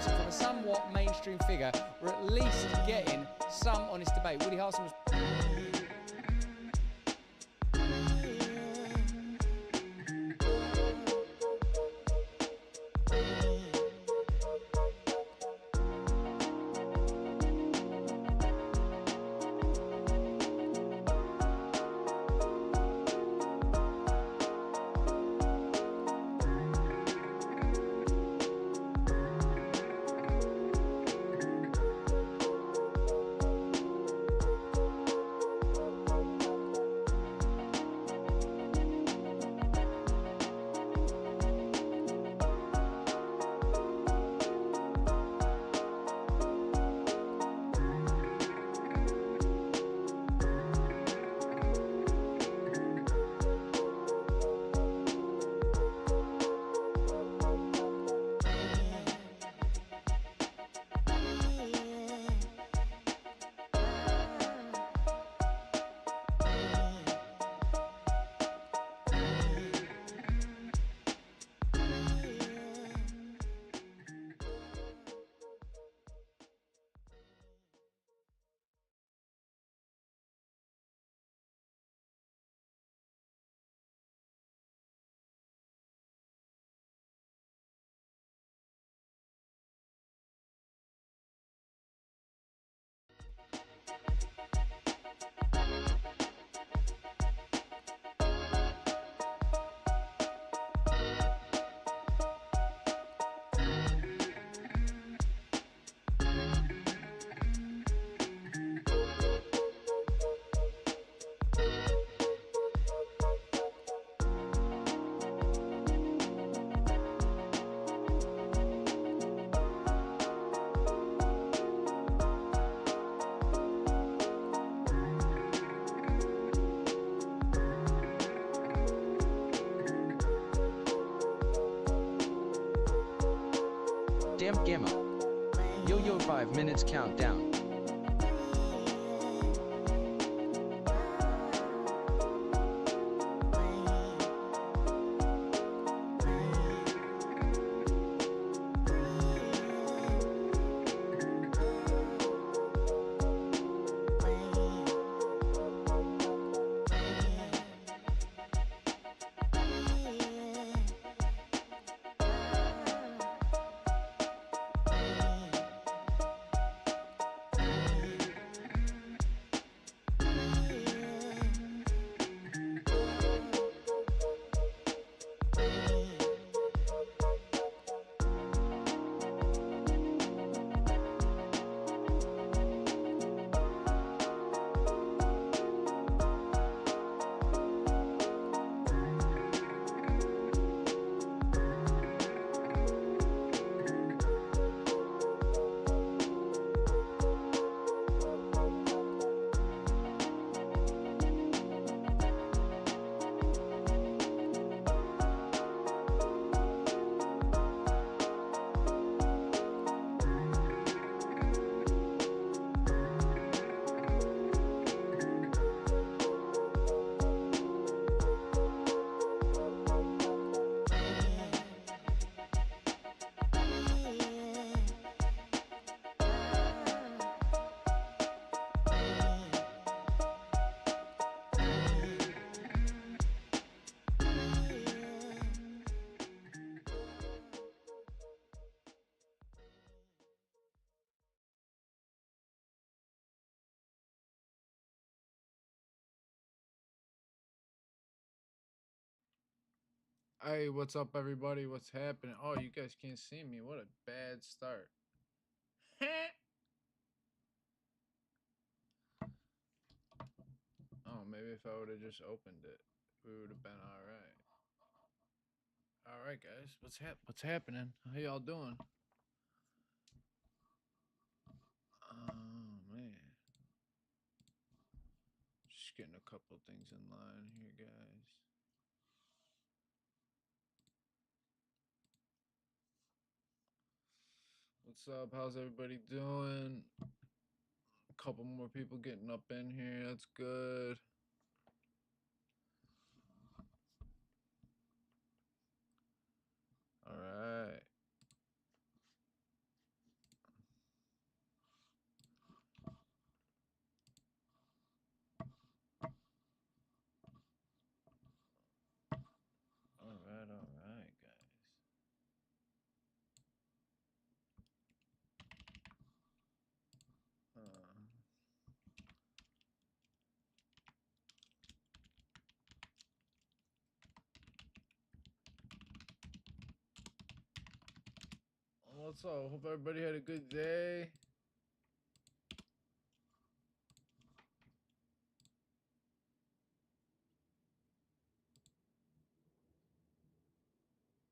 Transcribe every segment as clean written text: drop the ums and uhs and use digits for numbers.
Harrelson from a somewhat mainstream figure, we're at least getting some honest debate. Woody Harrelson was... Damn Gamma. Yo 5 minutes countdown. Hey, what's up, everybody? What's happening? Oh, you guys can't see me. What a bad start. Oh, maybe if I would have just opened it, we would have been all right. All right, guys. What's happening? How y'all doing? Oh man, just getting a couple things in line here, guys. What's up? How's everybody doing? A couple more people getting up in here. That's good. All right. What's up? Hope everybody had a good day.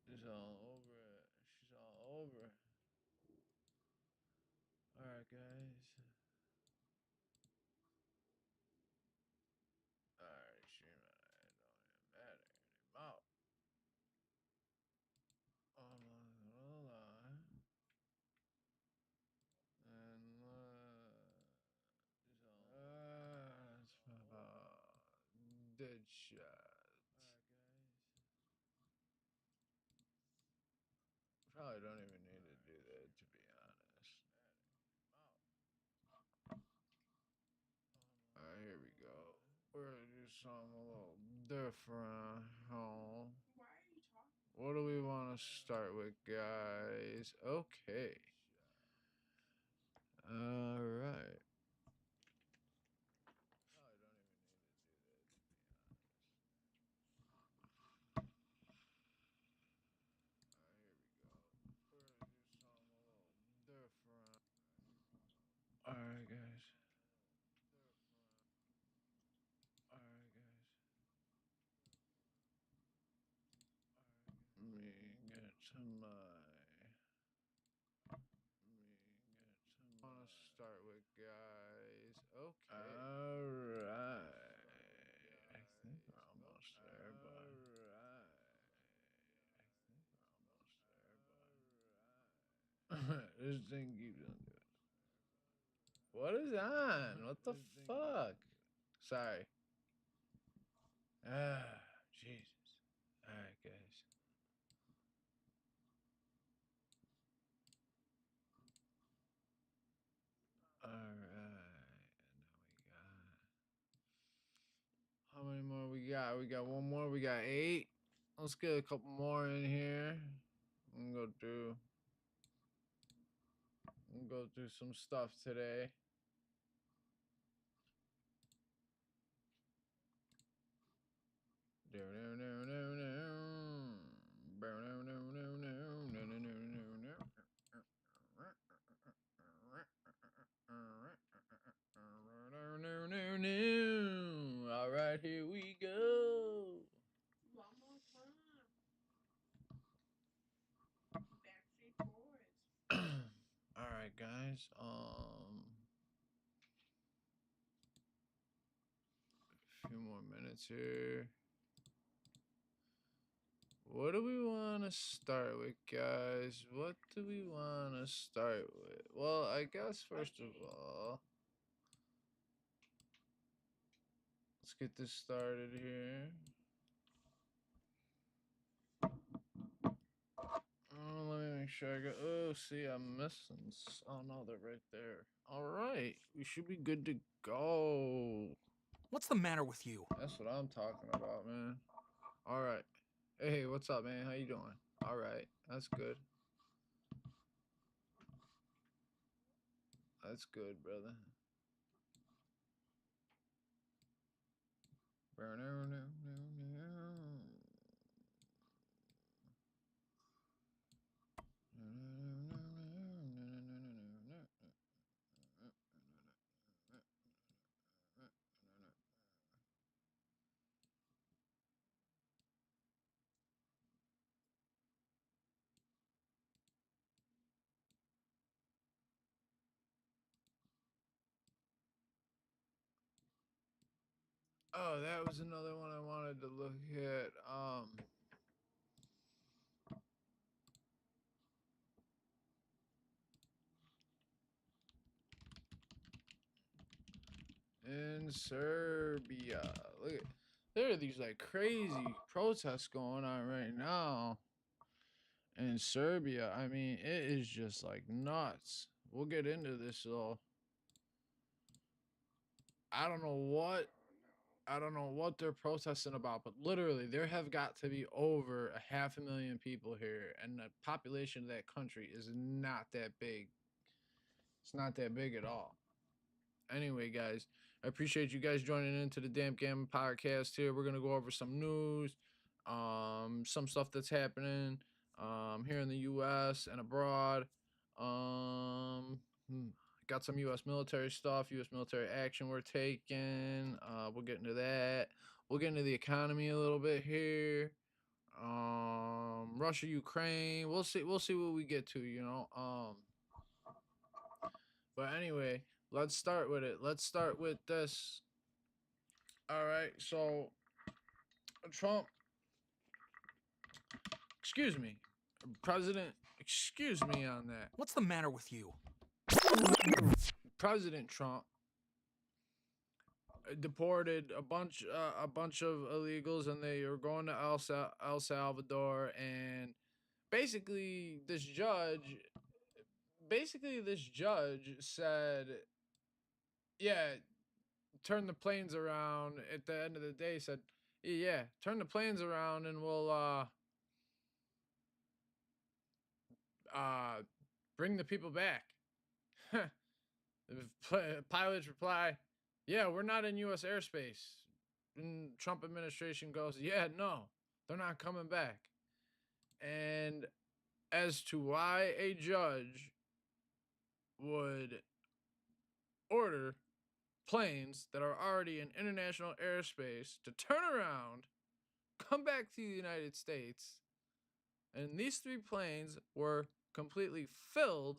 She's all over it. She's all over it. Alright, guys. Alright, she don't even matter anymore. I'm not gonna lie. And it's dead shot. Probably don't even need to do that, to be honest. Alright, here we go. We're gonna do something a little different. Oh. What do we want to start with, guys? Okay. Alright. Alright, guys. Alright, guys. Let me get to my. I want to start with, guys. Okay. Alright. I think we're almost there, but. This thing keeps on doing. What is on? What the fuck? Sorry. Ah, Jesus. Alright, guys. Alright. How many more we got? We got one more. We got 8. Let's get a couple more in here. I'm gonna go do some stuff today. All right, here we go. One more time. Backstreet Boys. All right, guys. A few more minutes here. What do we want to start with, guys? What do we want to start with? Well, I guess first of all, let's get this started here. Oh, let me make sure I got. Oh, see, I'm missing. Oh no, they're right there. All right, we should be good to go. What's the matter with you? That's what I'm talking about, man. All right. Hey, what's up, man? How you doing? All right, that's good. That's good, brother. Oh, that was another one I wanted to look at. In Serbia. Look at, there are these like crazy protests going on right now in Serbia. I mean, it is just like nuts. We'll get into this though. I don't know what they're protesting about, but literally there have got to be over 500,000 people here, and the population of that country is not that big. It's not that big at all. Anyway, guys, I appreciate you guys joining into the Damn Gambling Podcast here. We're gonna go over some news, some stuff that's happening here in the U.S. and abroad. Hmm, got some U.S. military stuff, U.S. military action we're taking. We'll get into that. We'll get into the economy a little bit here. Russia, Ukraine. We'll see. We'll see what we get to. But anyway, let's start with it. Let's start with this. All right. So, Trump. Excuse me, President. Excuse me on that. What's the matter with you? President Trump deported a bunch of illegals, and they were going to El Salvador, and basically this judge said, yeah, turn the planes around. At the end of the day, said, yeah, turn the planes around and we'll bring the people back. The pilots reply, yeah, we're not in U.S. airspace. And Trump administration goes, yeah, no, they're not coming back. And as to why a judge would order planes that are already in international airspace to turn around, come back to the United States, and these 3 planes were completely filled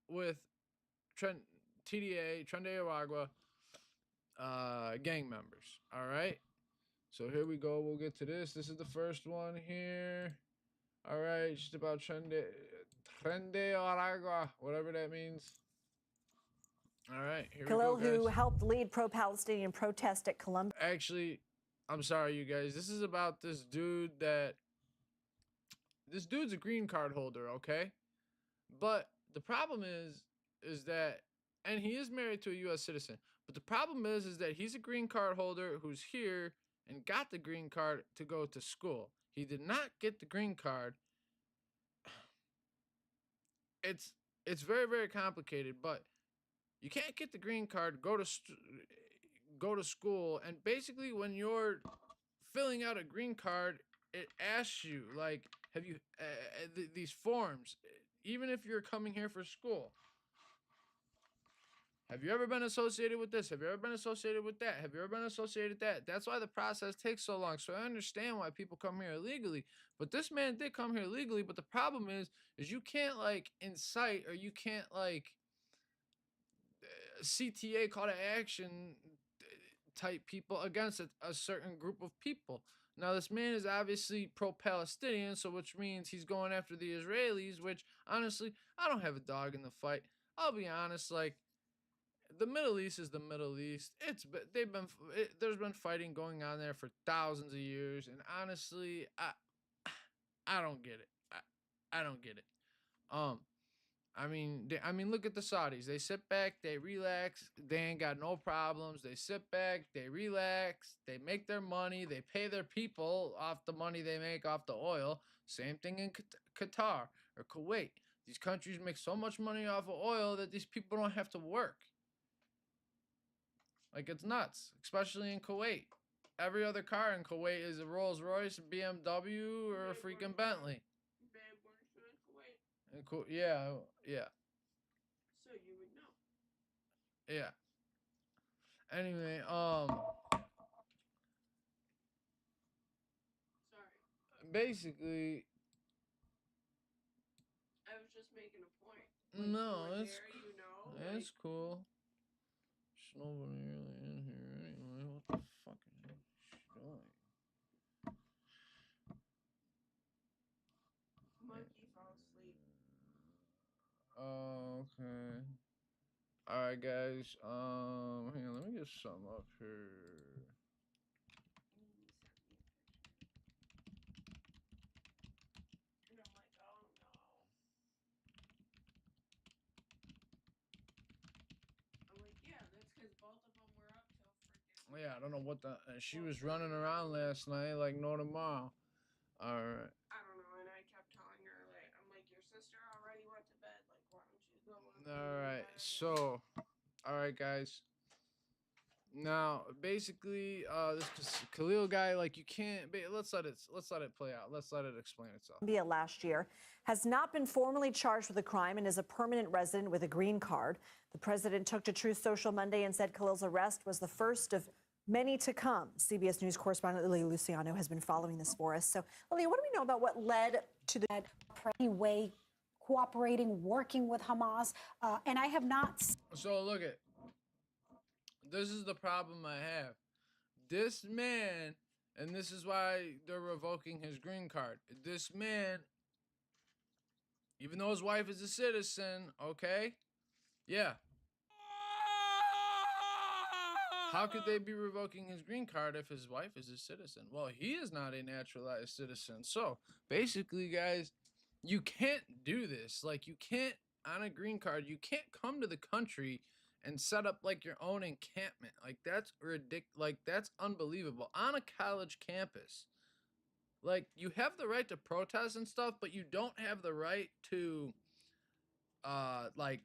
with TDA, Tren de Aragua, gang members. All right. So here we go. We'll get to this. This is the first one here. All right. Just about Tren de Aragua, whatever that means. All right. Here Khalil, we go, who guys. helped lead pro-Palestinian protest at Columbia. Actually, I'm sorry, you guys. This is about this dude's a green card holder, okay? But the problem is that, and he is married to a U.S. citizen, but the problem is that he's a green card holder who's here and got the green card to go to school. He did not get the green card. It's very, very complicated, but you can't get the green card, go to school, and basically when you're filling out a green card, it asks you, like, have you these forms, even if you're coming here for school. Have you ever been associated with this? Have you ever been associated with that? Have you ever been associated with that? That's why the process takes so long. So I understand why people come here illegally. But this man did come here legally. But the problem is you can't, like, incite, or you can't, like, CTA, call to action type people against a certain group of people. Now, this man is obviously pro-Palestinian, so which means he's going after the Israelis, which, honestly, I don't have a dog in the fight. I'll be honest, like, the Middle East is the Middle East. There's been fighting going on there for thousands of years, and honestly, I don't get it. I don't get it. I mean, look at the Saudis. They sit back, they relax, they ain't got no problems. They sit back, they relax, they make their money, they pay their people off the money they make off the oil. Same thing in Qatar or Kuwait. These countries make so much money off of oil that these people don't have to work. Like, it's nuts, especially in Kuwait. Every other car in Kuwait is a Rolls Royce, BMW, or a freaking Bentley. Babe, weren't you in Kuwait? Yeah. So you would know. Yeah. Anyway, Sorry. basically, I was just making a point. no, you were it's there, you know. it's cool. There's nobody really in here anyway. What the fuck is he doing? Monkey fell asleep. Oh, okay. All right, guys. Hang on. Let me get something up here. And I'm like, oh no. I'm like, yeah, that's because both of them were up till freaking. Yeah, I don't know what the. She was running around last night like no tomorrow. All right. I don't know, and I kept telling her, like, I'm like, your sister already went to bed. Like, why don't you go on? All right. So, all right, guys. Now, basically, Khalil guy, like you can't. Let's let it play out. Let's let it explain itself. Colombia last year, has not been formally charged with a crime and is a permanent resident with a green card. The president took to Truth Social Monday and said Khalil's arrest was the first of many to come. CBS News correspondent Lily Luciano has been following this for us. So, Lily, what do we know about what led to the way cooperating, working with Hamas, and I have not. So look at. This is the problem I have. This man, and this is why they're revoking his green card. This man, even though his wife is a citizen, okay? Yeah. How could they be revoking his green card if his wife is a citizen? Well, he is not a naturalized citizen. So basically, guys, you can't do this. Like, you can't, on a green card, you can't come to the country and set up like your own encampment. Like, that's ridiculous. Like, that's unbelievable on a college campus. Like, you have the right to protest and stuff, but you don't have the right to like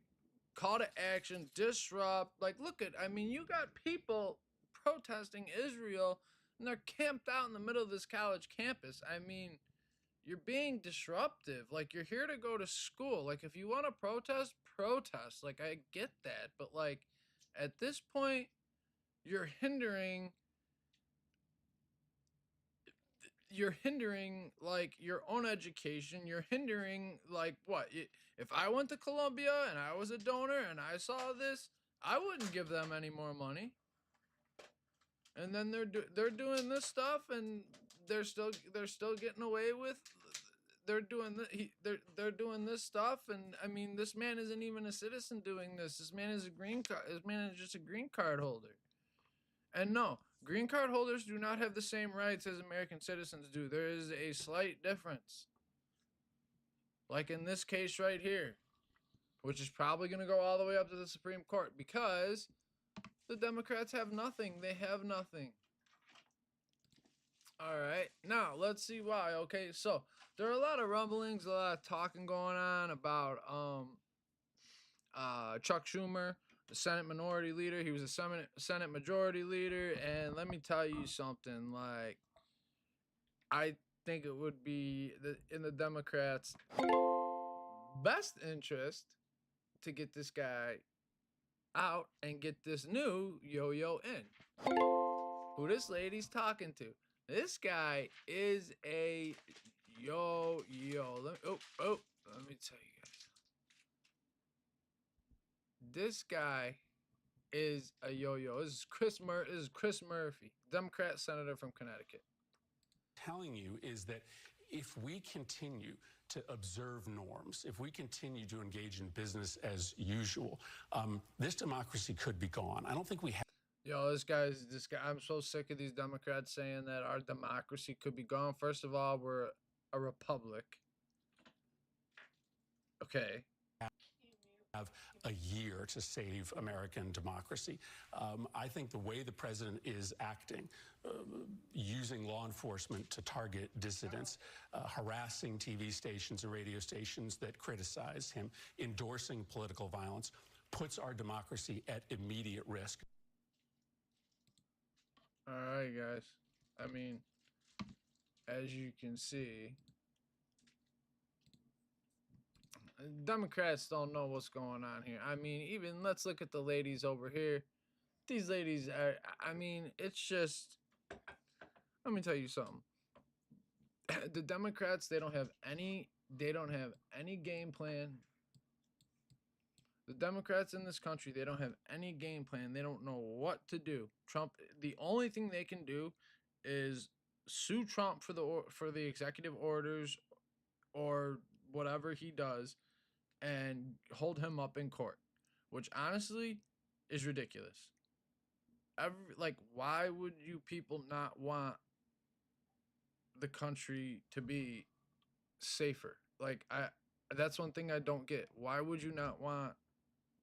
call to action, disrupt. Like, look at, I mean, you got people protesting Israel and they're camped out in the middle of this college campus. I mean, you're being disruptive. Like, you're here to go to school. Like, if you want to protest, protest. Like, I get that, but like at this point you're hindering like your own education. You're hindering like what if I went to Colombia and I was a donor and I saw this, I wouldn't give them any more money. And then they're doing this stuff and they're still getting away with. They're doing they're doing this stuff, and I mean, this man isn't even a citizen doing this. This man is a green card. This man is just a green card holder. And no, green card holders do not have the same rights as American citizens do. There is a slight difference. Like in this case right here, which is probably going to go all the way up to the Supreme Court because the Democrats have nothing. They have nothing. All right, now let's see why. Okay, so there are a lot of rumblings, a lot of talking going on about Chuck Schumer, the Senate Minority Leader. He was a Senate Majority Leader, and let me tell you something. Like, I think it would be in the Democrats' best interest to get this guy out and get this new yo-yo in. Who this lady's talking to? This guy is a yo-yo. Let me tell you guys. This guy is a yo-yo. This is Chris Murphy, Democrat senator from Connecticut. Telling you is that if we continue to observe norms, if we continue to engage in business as usual, this democracy could be gone. I don't think we have. Yo, this guy. I'm so sick of these Democrats saying that our democracy could be gone. First of all, we're a republic. Okay. Have a year to save American democracy. I think the way the president is acting, using law enforcement to target dissidents, harassing TV stations and radio stations that criticize him, endorsing political violence, puts our democracy at immediate risk. All right, guys. I mean, as you can see, Democrats don't know what's going on here. I mean, even let's look at the ladies over here. These ladies are, I mean, it's just, let me tell you something. The Democrats, they don't have any game plan. The Democrats in this country, they don't have any game plan. They don't know what to do. Trump, the only thing they can do is sue Trump for the executive orders or whatever he does and hold him up in court, which honestly is ridiculous. Why would you people not want the country to be safer? That's one thing I don't get. Why would you not want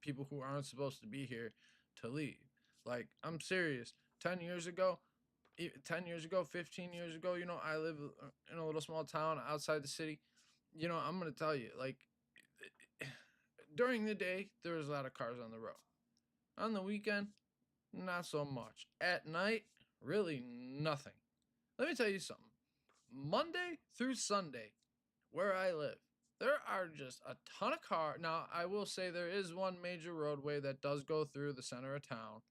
people who aren't supposed to be here to leave? Like, I'm serious. 10 years ago, 15 years ago, you know, I live in a little small town outside the city. You know, I'm going to tell you, like, during the day, there was a lot of cars on the road. On the weekend, not so much. At night, really nothing. Let me tell you something. Monday through Sunday, where I live, there are just a ton of cars. Now, I will say there is one major roadway that does go through the center of town.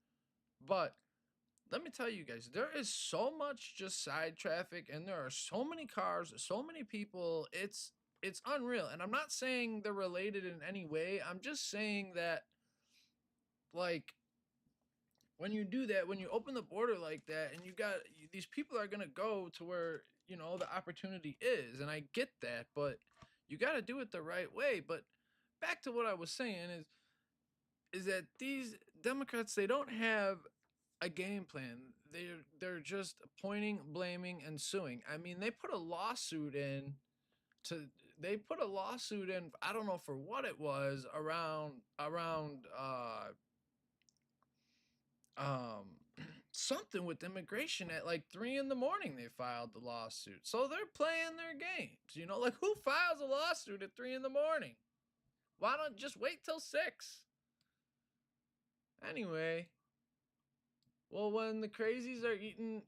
But let me tell you guys, there is so much just side traffic and there are so many cars, so many people. It's unreal. And I'm not saying they're related in any way. I'm just saying that, like, when you do that, when you open the border like that, and these people are gonna go to where the opportunity is, and I get that, but you got to do it the right way. But back to what I was saying is that these Democrats, they don't have a game plan. They're just pointing, blaming, and suing. I mean, they put a lawsuit in to they put a lawsuit in. I don't know for what it was around um something with immigration at like 3 in the morning. They filed the lawsuit, so they're playing their games. Like, who files a lawsuit at 3 in the morning? Why don't just wait till 6? Anyway, well, when the crazies are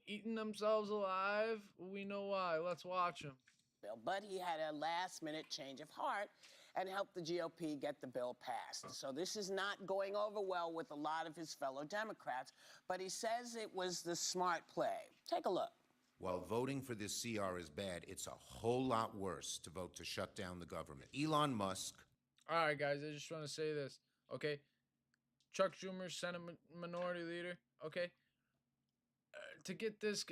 eating themselves alive, we know why. Let's watch them. Bill, but he had a last-minute change of heart and helped the GOP get the bill passed. So this is not going over well with a lot of his fellow Democrats, but he says it was the smart play. Take a look. While voting for this CR is bad, it's a whole lot worse to vote to shut down the government. Elon Musk. All right, guys, I just want to say this, okay? Chuck Schumer, Senate Minority Leader, okay? To get this,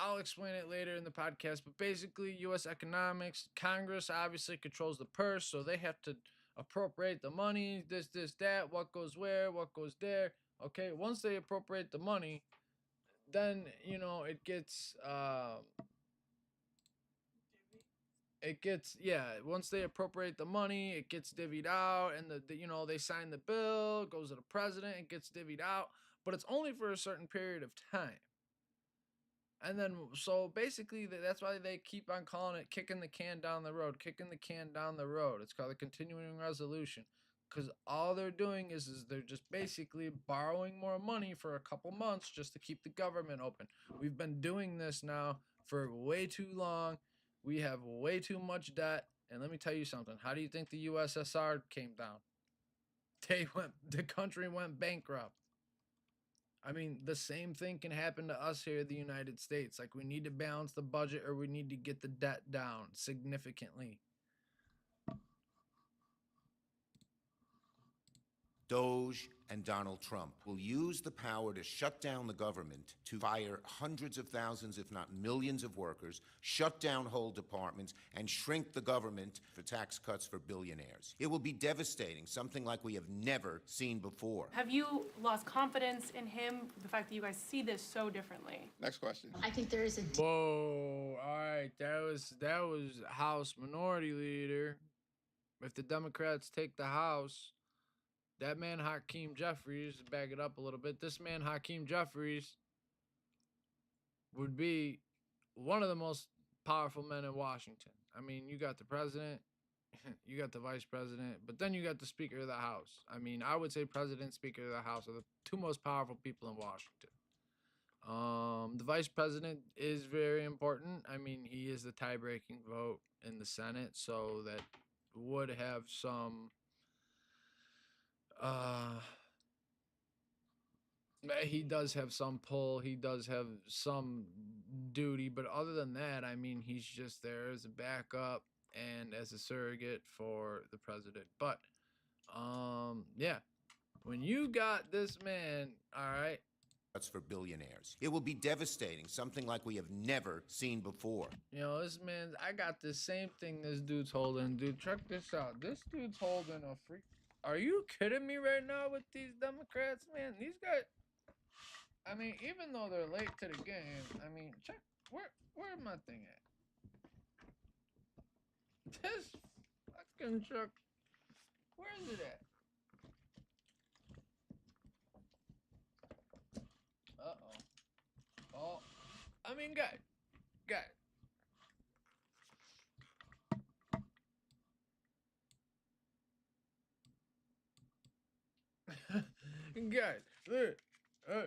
I'll explain it later in the podcast, but basically, U.S. economics, Congress obviously controls the purse, so they have to appropriate the money, this, that, what goes where, what goes there, okay? Once they appropriate the money, then, once they appropriate the money, it gets divvied out, and they sign the bill, it goes to the president, it gets divvied out, but it's only for a certain period of time. And then, so basically, that's why they keep on calling it kicking the can down the road, kicking the can down the road. It's called a continuing resolution, because all they're doing is they're just basically borrowing more money for a couple months just to keep the government open. We've been doing this now for way too long. We have way too much debt. And let me tell you something. How do you think the USSR came down? The country went bankrupt. I mean, the same thing can happen to us here in the United States. Like, we need to balance the budget, or we need to get the debt down significantly. Doge and Donald Trump will use the power to shut down the government to fire hundreds of thousands, if not millions of workers, shut down whole departments, and shrink the government for tax cuts for billionaires. It will be devastating, something like we have never seen before. Have you lost confidence in him, the fact that you guys see this so differently? Next question. I think there is a... Whoa, all right, that was House Minority Leader. If the Democrats take the House, that man Hakeem Jeffries, to back it up a little bit, this man Hakeem Jeffries would be one of the most powerful men in Washington. I mean, you got the president, you got the vice president, but then you got the Speaker of the House. I mean, I would say President, Speaker of the House are the two most powerful people in Washington. The vice president is very important. I mean, he is the tie-breaking vote in the Senate, so that would have some... he does have some pull, he does have some duty, but other than that, I mean, he's just there as a backup and as a surrogate for the president. But yeah, when you got this man, all right, that's for billionaires. It will be devastating, something like we have never seen before. This man, I got the same thing this dude's holding. Dude, check this out. This dude's holding a freak. Are you kidding me right now with these Democrats, man? These guys, I mean, even though they're late to the game, I mean, check, where my thing at? This fucking truck, where is it at? Uh-oh. Oh, I mean, guys. Guys, look, Hey.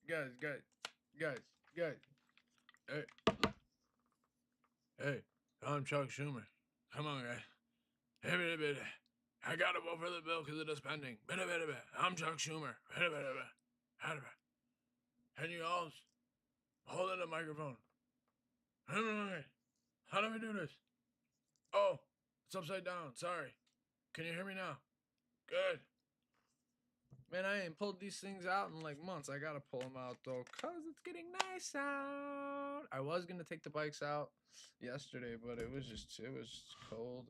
Guys. Hey. Hey, I'm Chuck Schumer. Come on, guys. Hey, bit. I gotta vote for the bill because it is pending. Bit. I'm Chuck Schumer. Bit. And you all holding the microphone. How do we do this? Oh, it's upside down. Sorry. Can you hear me now? Good. Man, I ain't pulled these things out in like months. I gotta pull them out though, cause it's getting nice out. I was gonna take the bikes out yesterday, but it was cold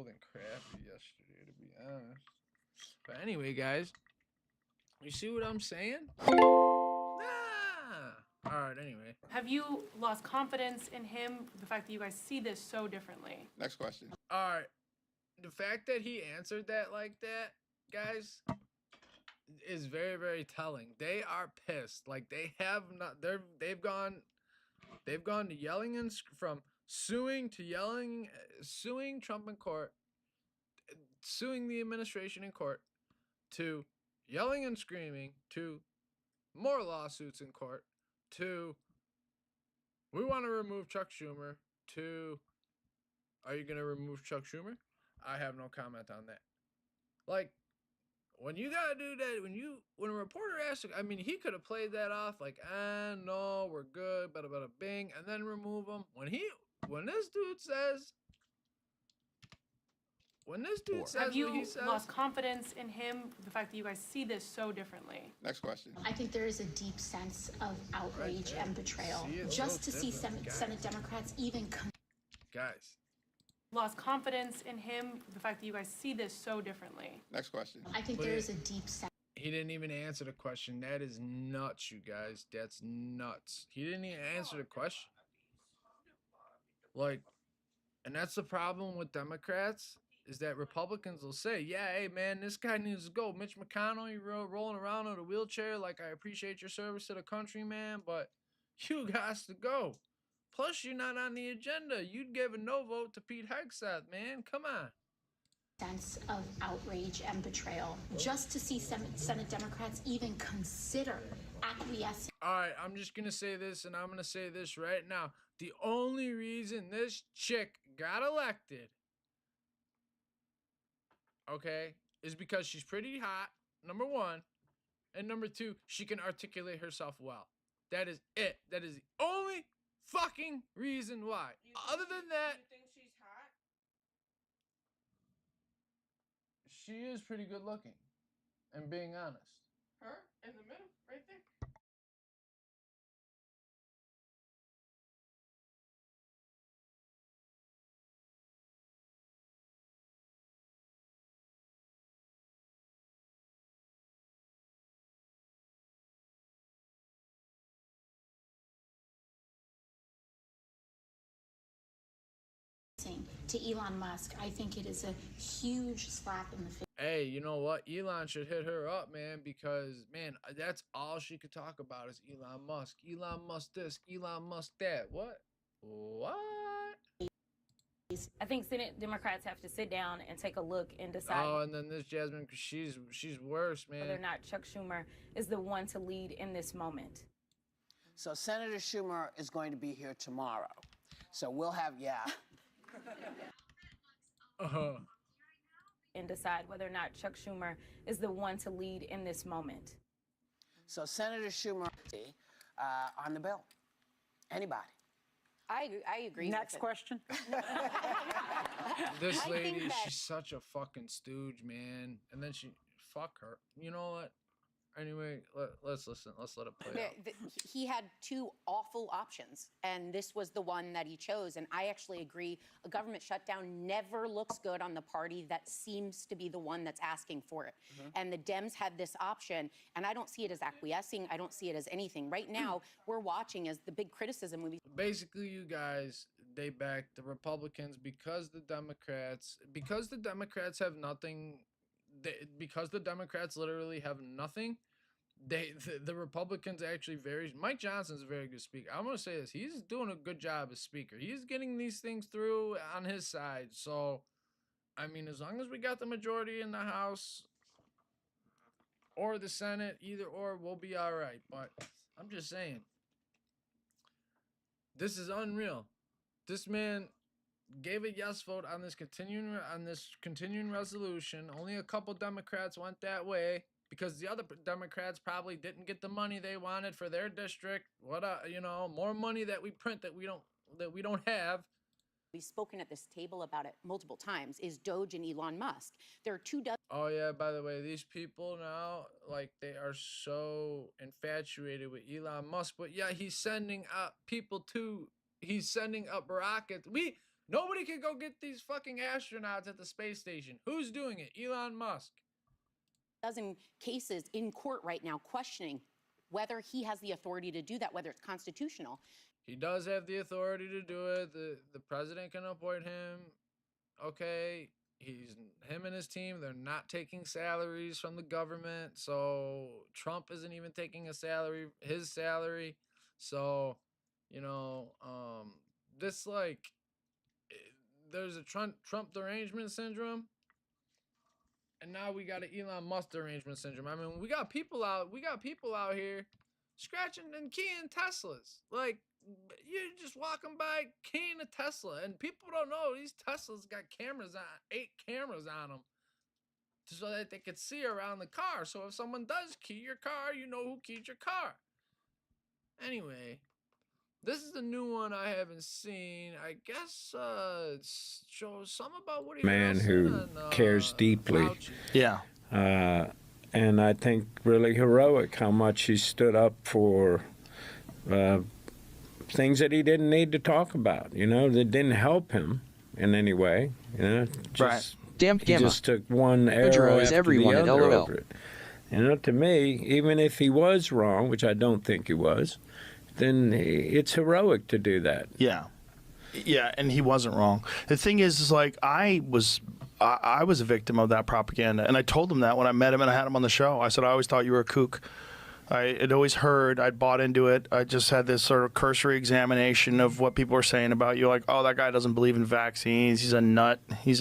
and crappy yesterday, to be honest. But anyway, guys, you see what I'm saying? All right. Anyway, Have you lost confidence in him? The fact that you guys see this so differently. Next question. all right. The fact that he answered that like that, guys, is very, very telling. They are pissed. Like they've gone to yelling and from suing to yelling, suing Trump in court, suing the administration in court, to yelling and screaming, to more lawsuits in court, to we want to remove Chuck Schumer, to are you going to remove Chuck Schumer? I have no comment on that. Like, when you gotta do that, when a reporter asks, I mean, he could have played that off like, no, we're good, bada bada bing, and then remove him. When this dude says Have you what he says, lost confidence in him? The fact that you guys see this so differently. Next question. I think there is a deep sense of outrage and betrayal. See it Just so to see different, Senate Democrats even guys. Lost confidence in him. The fact that you guys see this so differently. Next question. I think there is a deep sense. He didn't even answer the question. That is nuts, you guys. That's nuts. He didn't even answer the question. Like, and that's the problem with Democrats, is that Republicans will say, yeah, hey, man, this guy needs to go. Mitch McConnell, you're rolling around in a wheelchair. Like, I appreciate your service to the country, man, but you got to go. Plus, you're not on the agenda. You'd give a no vote to Pete Hegseth, man. Come on. Sense of outrage and betrayal. Just to see Senate Democrats even consider acquiescing. All right, I'm just going to say this, and I'm going to say this right now. The only reason this chick got elected, okay, is because she's pretty hot, number one, and number two, she can articulate herself well. That is it. That is the only fucking reason why. Other than that, You think she's hot? she is pretty good looking, and being honest. Her? In the middle? Right there? To Elon Musk, I think it is a huge slap in the face. Hey, you know what? Elon should hit her up, man, because, man, that's all she could talk about is Elon Musk. Elon Musk this, Elon Musk that. What? I think Senate Democrats have to sit down and take a look and decide Oh, and then this Jasmine, she's worse, man. whether or not Chuck Schumer is the one to lead in this moment. So Senator Schumer is going to be here tomorrow. So we'll have, And decide whether or not Chuck Schumer is the one to lead in this moment. So Senator Schumer on the bill. Anybody? I agree. Next question. This I lady, think that- she's such a fucking stooge, man. And then fuck her. You know what? Anyway, let's listen. Let's let it play out. He had two awful options, and this was the one that he chose. And I actually agree. A government shutdown never looks good on the party that seems to be the one that's asking for it. And the Dems had this option, and I don't see it as acquiescing. I don't see it as anything. Right now, we're watching as the big criticism will be. Basically, you guys, they back the Republicans because the Democrats have nothing. Because the Democrats literally have nothing, the Republicans actually Mike Johnson's a very good speaker. I'm going to say this. He's doing a good job as speaker. He's getting these things through on his side. So, I mean, as long as we got the majority in the House, or the Senate. Either or, we'll be all right. But I'm just saying, this is unreal. This man gave a yes vote on this continuing resolution. Only a couple Democrats went that way because the other Democrats probably didn't get the money they wanted for their district. More money that we print that we don't have. We've spoken at this table about it multiple times, is Doge and Elon Musk. There are 2 dozen. Oh yeah, by the way, these people now, like, they are so infatuated with Elon Musk, but yeah, he's sending up people too. He's sending up rockets. Nobody can go get these fucking astronauts at the space station. Who's doing it? Elon Musk. Dozen cases in court right now questioning whether he has the authority to do that, whether it's constitutional. He does have the authority to do it. The president can appoint him. Okay, him and his team, they're not taking salaries from the government. So Trump isn't even taking his salary. So, there's a Trump derangement syndrome. And now we got an Elon Musk derangement syndrome. I mean, we got people out here scratching and keying Teslas. Like, you're just walking by keying a Tesla, and people don't know these Teslas got 8 cameras on them, so that they could see around the car. So if someone does key your car, you know who keyed your car. Anyway, this is the new one I haven't seen. I guess it shows some about what he man who cares deeply. Fauci. Yeah. And I think really heroic how much he stood up for things that he didn't need to talk about, that didn't help him in any way. Right. Damn he Gamma. just took one arrow after everyone the at other LOL. over it. To me, even if he was wrong, which I don't think he was, then it's heroic to do that. Yeah. Yeah, and he wasn't wrong. The thing is like, I was a victim of that propaganda, and I told him that when I met him and I had him on the show. I said, I always thought you were a kook. I had always heard, I'd bought into it. I just had this sort of cursory examination of what people were saying about you. Like, oh, that guy doesn't believe in vaccines. He's a nut. He's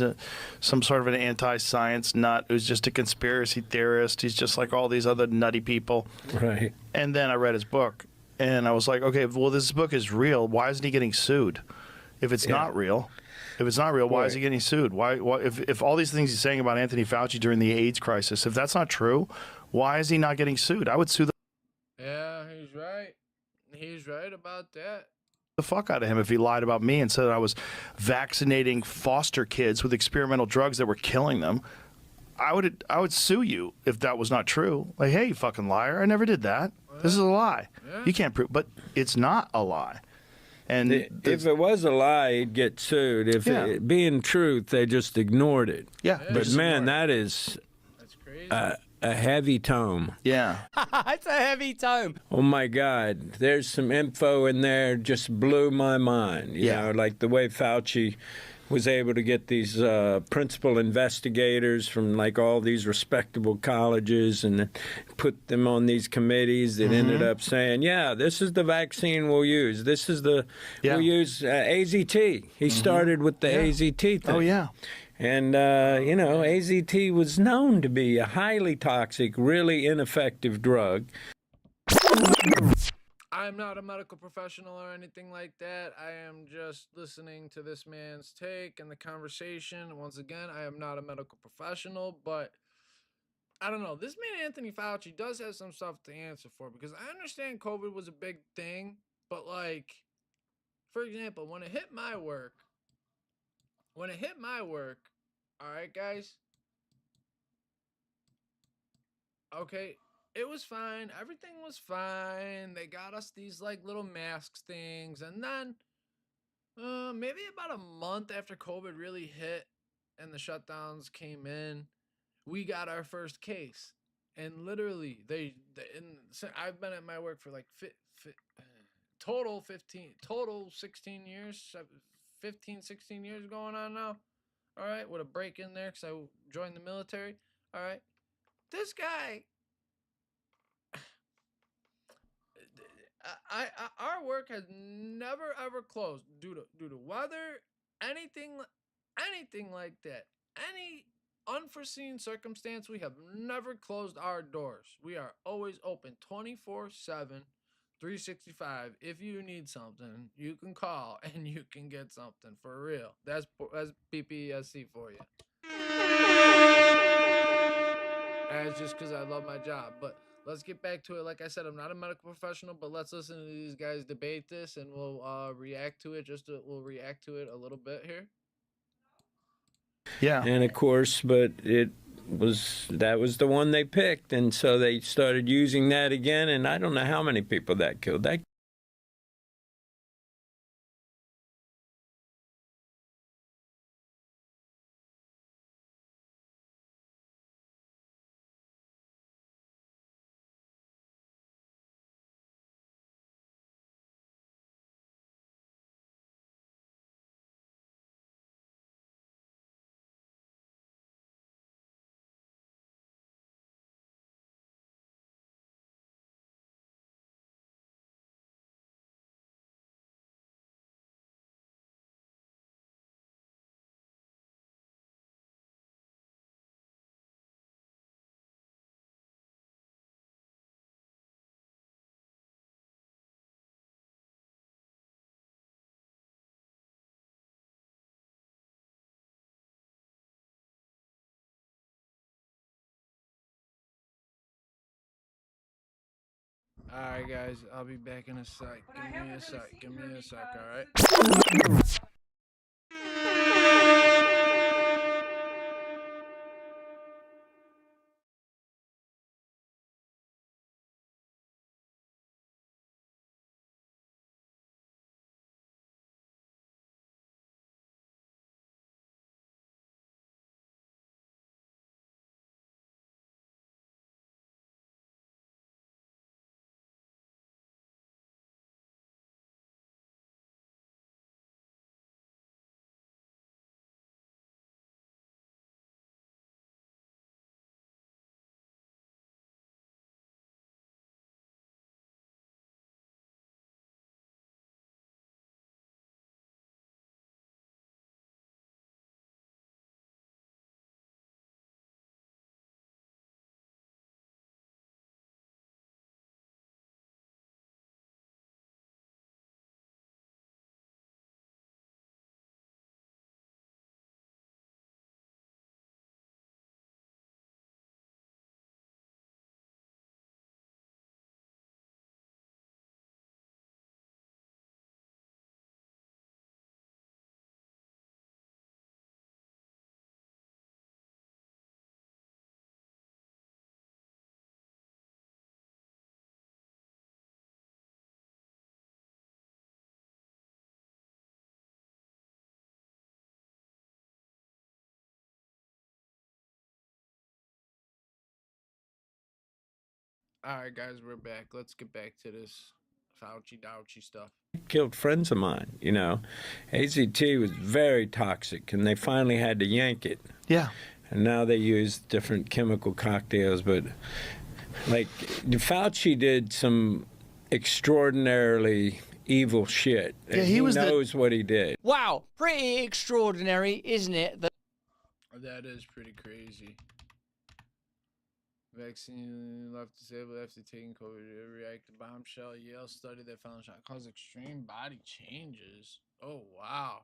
some sort of an anti-science nut who's just a conspiracy theorist. He's just like all these other nutty people. Right. And then I read his book, and I was like, okay, well, this book is real. Why isn't he getting sued? If it's not real, why is he getting sued? Why if all these things he's saying about Anthony Fauci during the AIDS crisis, if that's not true, why is he not getting sued? I would sue Yeah, he's right. He's right about that. the fuck out of him if he lied about me and said I was vaccinating foster kids with experimental drugs that were killing them. I would sue you if that was not true. Like, hey, you fucking liar, I never did that. This is a lie. Yeah. You can't prove, but it's not a lie. And if it was a lie, he'd get sued. If it being truth, they just ignored it. Yeah. But man, that is a heavy tome. Yeah. It's a heavy tome. Oh my God, there's some info in there just blew my mind. You know, like the way Fauci was able to get these principal investigators from like all these respectable colleges and put them on these committees that ended up saying, yeah, this is the vaccine we'll use. This is we'll use AZT. He started with the AZT thing. Oh, yeah. And, AZT was known to be a highly toxic, really ineffective drug. I'm not a medical professional or anything like that. I am just listening to this man's take and the conversation. Once again, I am not a medical professional, but I don't know. This man, Anthony Fauci, does have some stuff to answer for, because I understand COVID was a big thing, but like, for example, when it hit my work, all right, guys? Okay. It was fine. Everything was fine. They got us these like little masks things. And then maybe about a month after COVID really hit and the shutdowns came in, we got our first case. And literally, I've been at my work for like total 16 years, 15, 16 years going on now. All right, with a break in there because I joined the military. All right. This guy... our work has never ever closed due to weather, anything like that. Any unforeseen circumstance, we have never closed our doors. We are always open 24/7, 365. If you need something, you can call and you can get something for real. That's PPSC for you. And it's just because I love my job. But let's get back to it. Like I said, I'm not a medical professional, but let's listen to these guys debate this, and we'll react to it. We'll react to it a little bit here. Yeah. And of course, but that was the one they picked, and so they started using that again, and I don't know how many people that killed. That Alright, guys, I'll be back in a sec. Give me a sec. Give me a sec, alright? Alright, guys, we're back. Let's get back to this Fauci stuff. killed friends of mine, you know. AZT was very toxic, and they finally had to yank it. Yeah. And now they use different chemical cocktails, but like Fauci did some extraordinarily evil shit. Yeah, he knows what he did. Wow, pretty extraordinary, isn't it? That is pretty crazy. Vaccine left disabled after taking COVID. Reactive bombshell. Yale study that found shot cause extreme body changes. Oh, wow.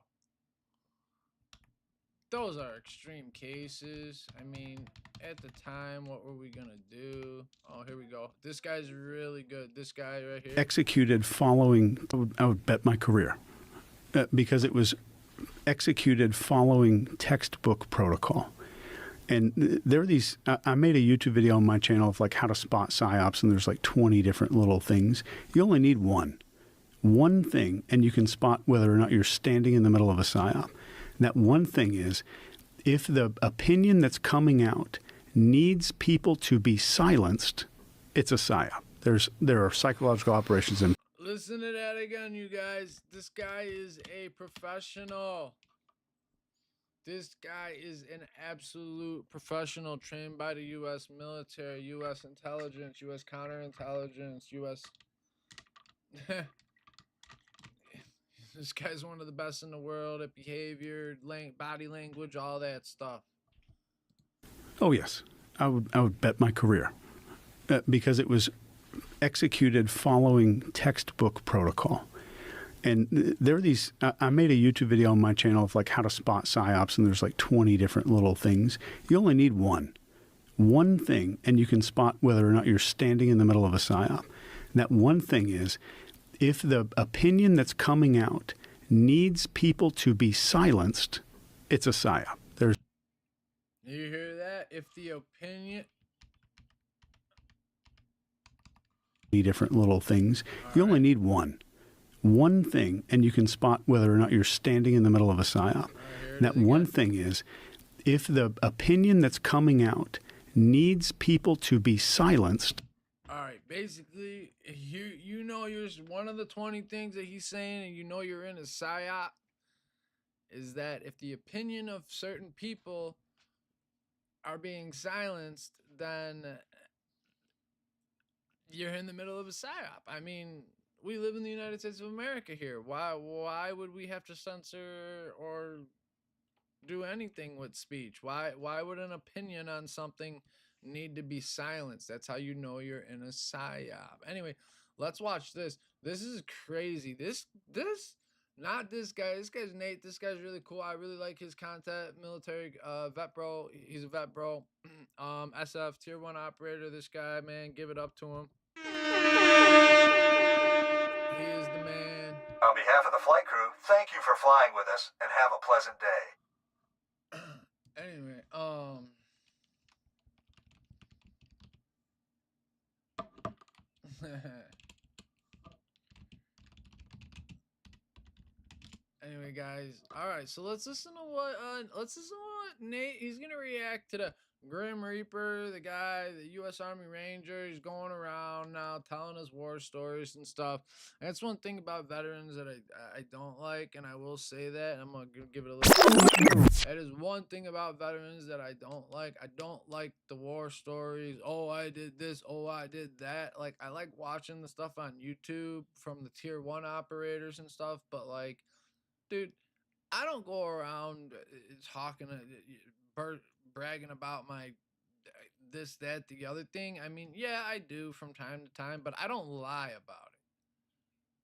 Those are extreme cases. I mean, at the time, what were we going to do? Oh, here we go. This guy's really good. This guy right here. Executed following, I would bet my career, because it was executed following textbook protocol. And there are these, I made a YouTube video on my channel of like how to spot PSYOPs, and there's like 20 different little things. You only need one thing, and you can spot whether or not you're standing in the middle of a PSYOP. And that one thing is, if the opinion that's coming out needs people to be silenced, it's a PSYOP. There are psychological operations in. Listen to that again, you guys. This guy is a professional. This guy is an absolute professional trained by the U.S. military, U.S. intelligence, U.S. counterintelligence, U.S. This guy's one of the best in the world at behavior, body language, all that stuff. Oh, yes. I would bet my career because it was executed following textbook protocol. And there are these, I made a YouTube video on my channel of like how to spot PSYOPs, and there's like 20 different little things. You only need one thing, and you can spot whether or not you're standing in the middle of a PSYOP. And that one thing is, if the opinion that's coming out needs people to be silenced, it's a PSYOP. There's You hear that? If the opinion... different little things. You only need one thing, and you can spot whether or not you're standing in the middle of a PSYOP. And that one thing is, if the opinion that's coming out needs people to be silenced. All right, basically, you know you're one of the 20 things that he's saying, and you know you're in a PSYOP, is that if the opinion of certain people are being silenced, then you're in the middle of a PSYOP. I mean, we live in the United States of America here. Why would we have to censor or do anything with speech? Why would an opinion on something need to be silenced? That's how you know you're in a PSYOP. Anyway, let's watch this. This is crazy. Not this guy. This guy's Nate. This guy's really cool. I really like his content. Military vet bro. He's a vet bro. SF tier 1 operator. This guy, man, give it up to him. He is the man. On behalf of the flight crew, thank you for flying with us and have a pleasant day. Anyway, anyway, guys. All right, so let's listen to what Nate. He's gonna react to the Grim Reaper, the guy, the U.S. Army Ranger. He's going around now telling us war stories and stuff. And that's one thing about veterans that I don't like, and I will say that. I'm gonna give it a little. That is one thing about veterans that I don't like. I don't like the war stories. Oh, I did this. Oh, I did that. Like, I like watching the stuff on YouTube from the tier 1 operators and stuff, but like, dude, I don't go around talking, bragging about my this, that, the other thing. I mean, yeah, I do from time to time, but I don't lie about it.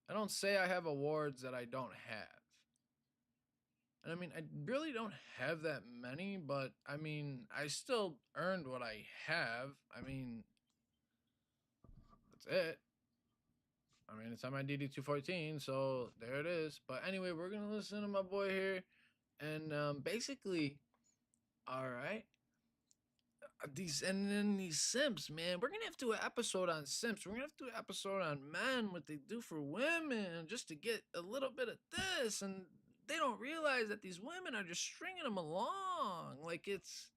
I don't say I have awards that I don't have. And I mean, I really don't have that many, but I mean, I still earned what I have. I mean, that's it. I mean, it's on my DD-214, so there it is. But anyway, we're going to listen to my boy here. And basically, all right. These simps, man. We're going to have to do an episode on simps. We're going to have to do an episode on men, what they do for women, just to get a little bit of this. And they don't realize that these women are just stringing them along. Like, it's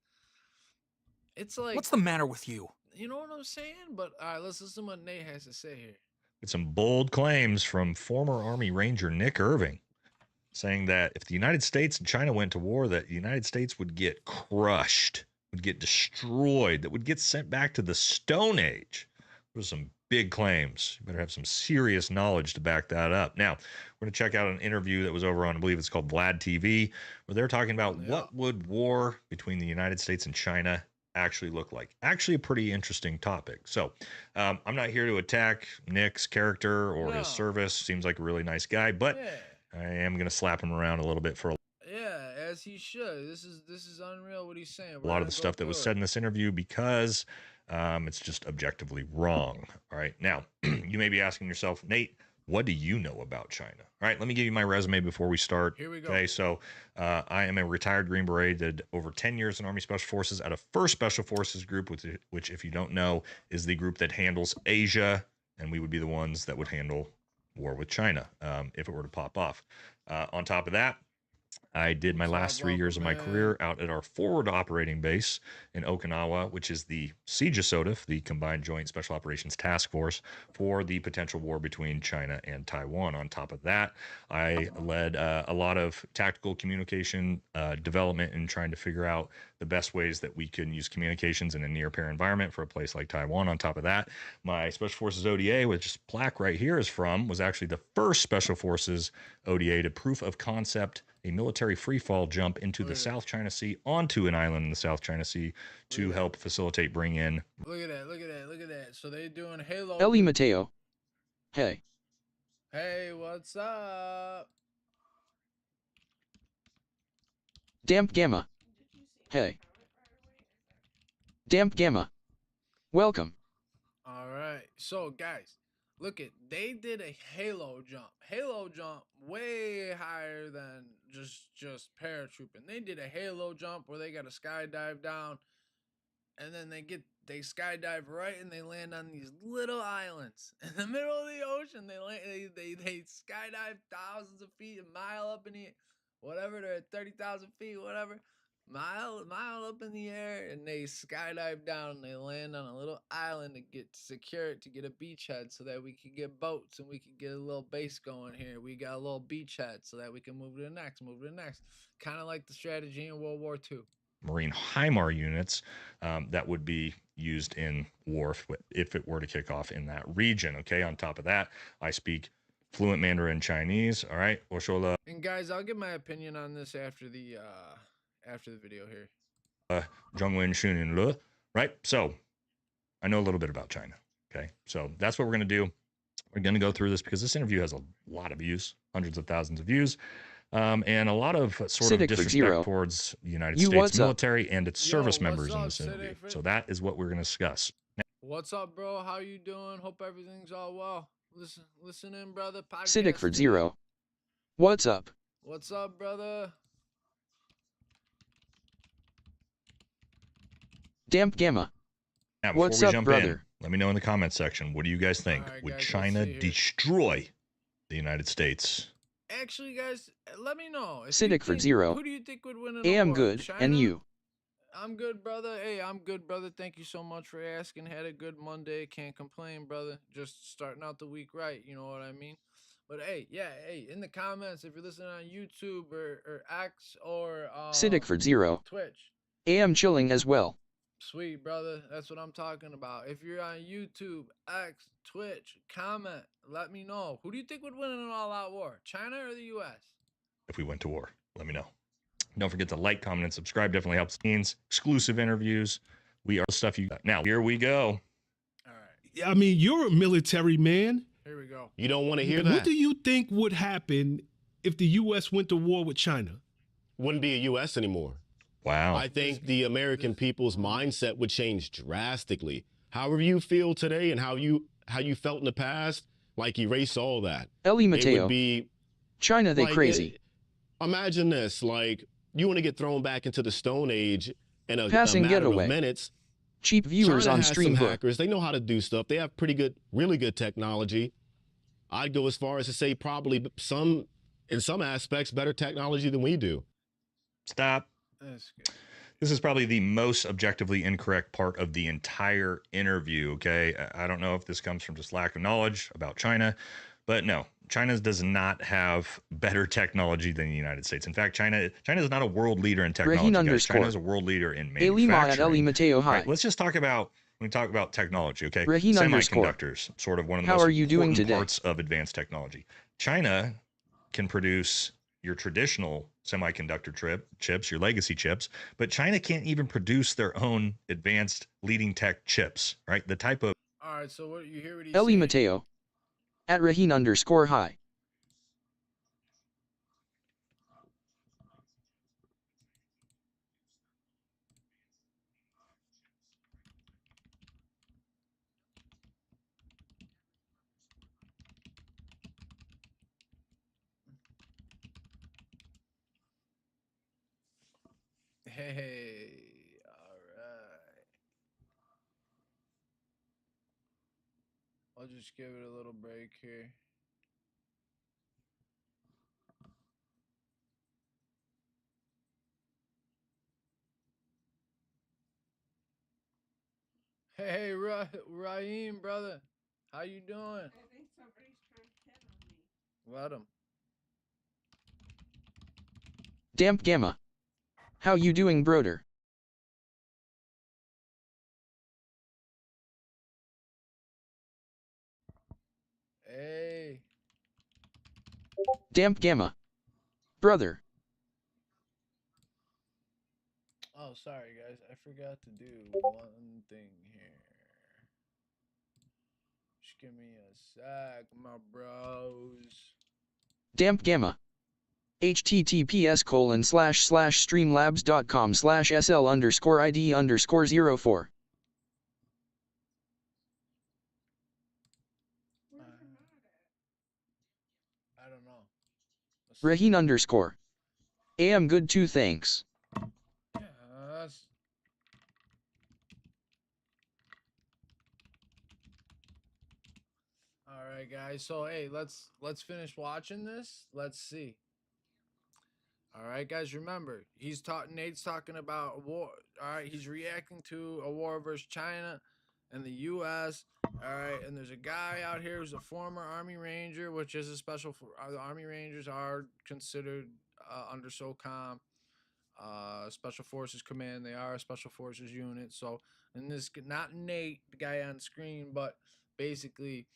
like... What's the matter with you? You know what I'm saying? But, all right, let's listen to what Nate has to say here. With some bold claims from former Army Ranger Nick Irving, saying that if the United States and China went to war, that the United States would get crushed, would get destroyed, that would get sent back to the Stone Age. Those are some big claims. You better have some serious knowledge to back that up. Now, we're going to check out an interview that was over on, I believe it's called Vlad TV, where they're talking about what would war between the United States and China actually look like. Actually a pretty interesting topic. So I'm not here to attack Nick's character or his service. Seems like a really nice guy, but I am going to slap him around a little bit for as he should. This is unreal what he's saying. A lot of the stuff that was said in this interview, because it's just objectively wrong. All right. Now, you may be asking yourself, Nate, what do you know about China? All right, let me give you my resume before we start. Here we go. Okay, so I am a retired Green Beret, did over 10 years in Army Special Forces at a 1st Special Forces group, which, if you don't know, is the group that handles Asia, and we would be the ones that would handle war with China if it were to pop off. On top of that, I did my last 3 years of my career out at our forward operating base in Okinawa, which is the CJSOTF, the Combined Joint Special Operations Task Force, for the potential war between China and Taiwan. On top of that, I led a lot of tactical communication development and trying to figure out the best ways that we can use communications in a near-peer environment for a place like Taiwan. On top of that, my Special Forces ODA, which this plaque right here is from, was actually the first Special Forces ODA to proof of concept a military freefall jump into the South China Sea onto an island in the South China Sea to help facilitate bring in. Look at that, look at that, look at that. So they doing Halo. Ellie Mateo. Hey. Hey, what's up? Damp Gamma. Hey. Damp Gamma. Welcome. All right. So, guys, look at, they did a Halo jump. Halo jump way higher than just paratrooping. They did a Halo jump where they got to skydive down, and then they skydive right, and they land on these little islands in the middle of the ocean. They skydive thousands of feet, a mile up in the, whatever, they're at 30,000 feet, whatever. Mile up in the air, and they skydive down, and they land on a little island to get secure, to get a beachhead so that we can get boats and we can get a little base going here. We got a little beachhead so that we can move to the next, kind of like the strategy in World War II. Marine HIMAR units that would be used in war if it were to kick off in that region. Okay, on top of that, I speak fluent Mandarin Chinese. All right, and guys, I'll give my opinion on this after the video here. Zhongwen Shunin Le, right? So I know a little bit about China. Okay, so that's what we're going to do. We're going to go through this because this interview has a lot of views, hundreds of thousands of views, and a lot of sort of disrespect towards the United States military and its service members in this interview. So that is what we're going to discuss. What's up, bro? How you doing? Hope everything's all well. Listen in, brother. Siddickford Zero. What's up? What's up, brother? Damp Gamma. Now, before What's we up, jump brother? in, let me know in the comments section. What do you guys think? Right, Would guys, China destroy the United States? Actually, guys, let me know. Siddickford Zero. Who do you think would win in Hey, a I'm war? good. China? And you? I'm good, brother. Hey, I'm good, brother. Thank you so much for asking. Had a good Monday. Can't complain, brother. Just starting out the week right. You know what I mean? But hey, yeah, hey, in the comments, if you're listening on YouTube or X or Siddickford Zero. Twitch. Hey, I'm chilling as well. Sweet, brother. That's what I'm talking about. If you're on YouTube, X, Twitch, comment. Let me know. Who do you think would win in an all-out war? China or the U.S.? If we went to war, let me know. Don't forget to like, comment, and subscribe. Definitely helps. Exclusive interviews. We are stuff you got. Now, here we go. All right. I mean, you're a military man. Here we go. You don't want to hear that? What do you think would happen if the U.S. went to war with China? Wouldn't be a U.S. anymore. Wow. I think the American people's mindset would change drastically. However you feel today and how you felt in the past, like erase all that. Ellie Mateo. It would be China, they crazy. Imagine this, like you want to get thrown back into the Stone Age in a Passing matter getaway. of minutes. Cheap viewers China on has stream. Some hackers. They know how to do stuff. They have really good technology. I'd go as far as to say probably in some aspects, better technology than we do. Stop. That's good. This is probably the most objectively incorrect part of the entire interview, okay? I don't know if this comes from just lack of knowledge about China, but no, China does not have better technology than the United States. In fact, China is not a world leader in technology. China is a world leader in manufacturing. Ellie Mateo, hi. Right, let's just talk about, when we talk about technology, okay? Raheen Semiconductors, sort of one of the How most are you doing important today? parts of advanced technology. China can produce your traditional semiconductor chips, your legacy chips, but China can't even produce their own advanced leading tech chips, right? The type of... All right, so what you hear what he's Ellie saying? Mateo. At Raheen_hi. Hey, all right. I'll just give it a little break here. Hey, Raheem, brother. How you doing? I think somebody's trying to hit on me. Let him. Damp Gamma. How you doing, broder? Hey. Damp Gamma. Brother. Oh, sorry guys, I forgot to do one thing here. Just give me a sec, my bros. Damp Gamma. https://streamlabs.com/sl_id_04. I don't know. Raheen_. AM good too, thanks. Yes. All right, guys. So hey, let's finish watching this. Let's see. All right, guys. Remember, Nate's talking about a war. All right, he's reacting to a war versus China and the U.S. All right, and there's a guy out here who's a former Army Ranger, which is a special. The Army Rangers are considered under SOCOM, Special Forces Command. They are a Special Forces unit. So, and this not Nate, the guy on screen, but basically,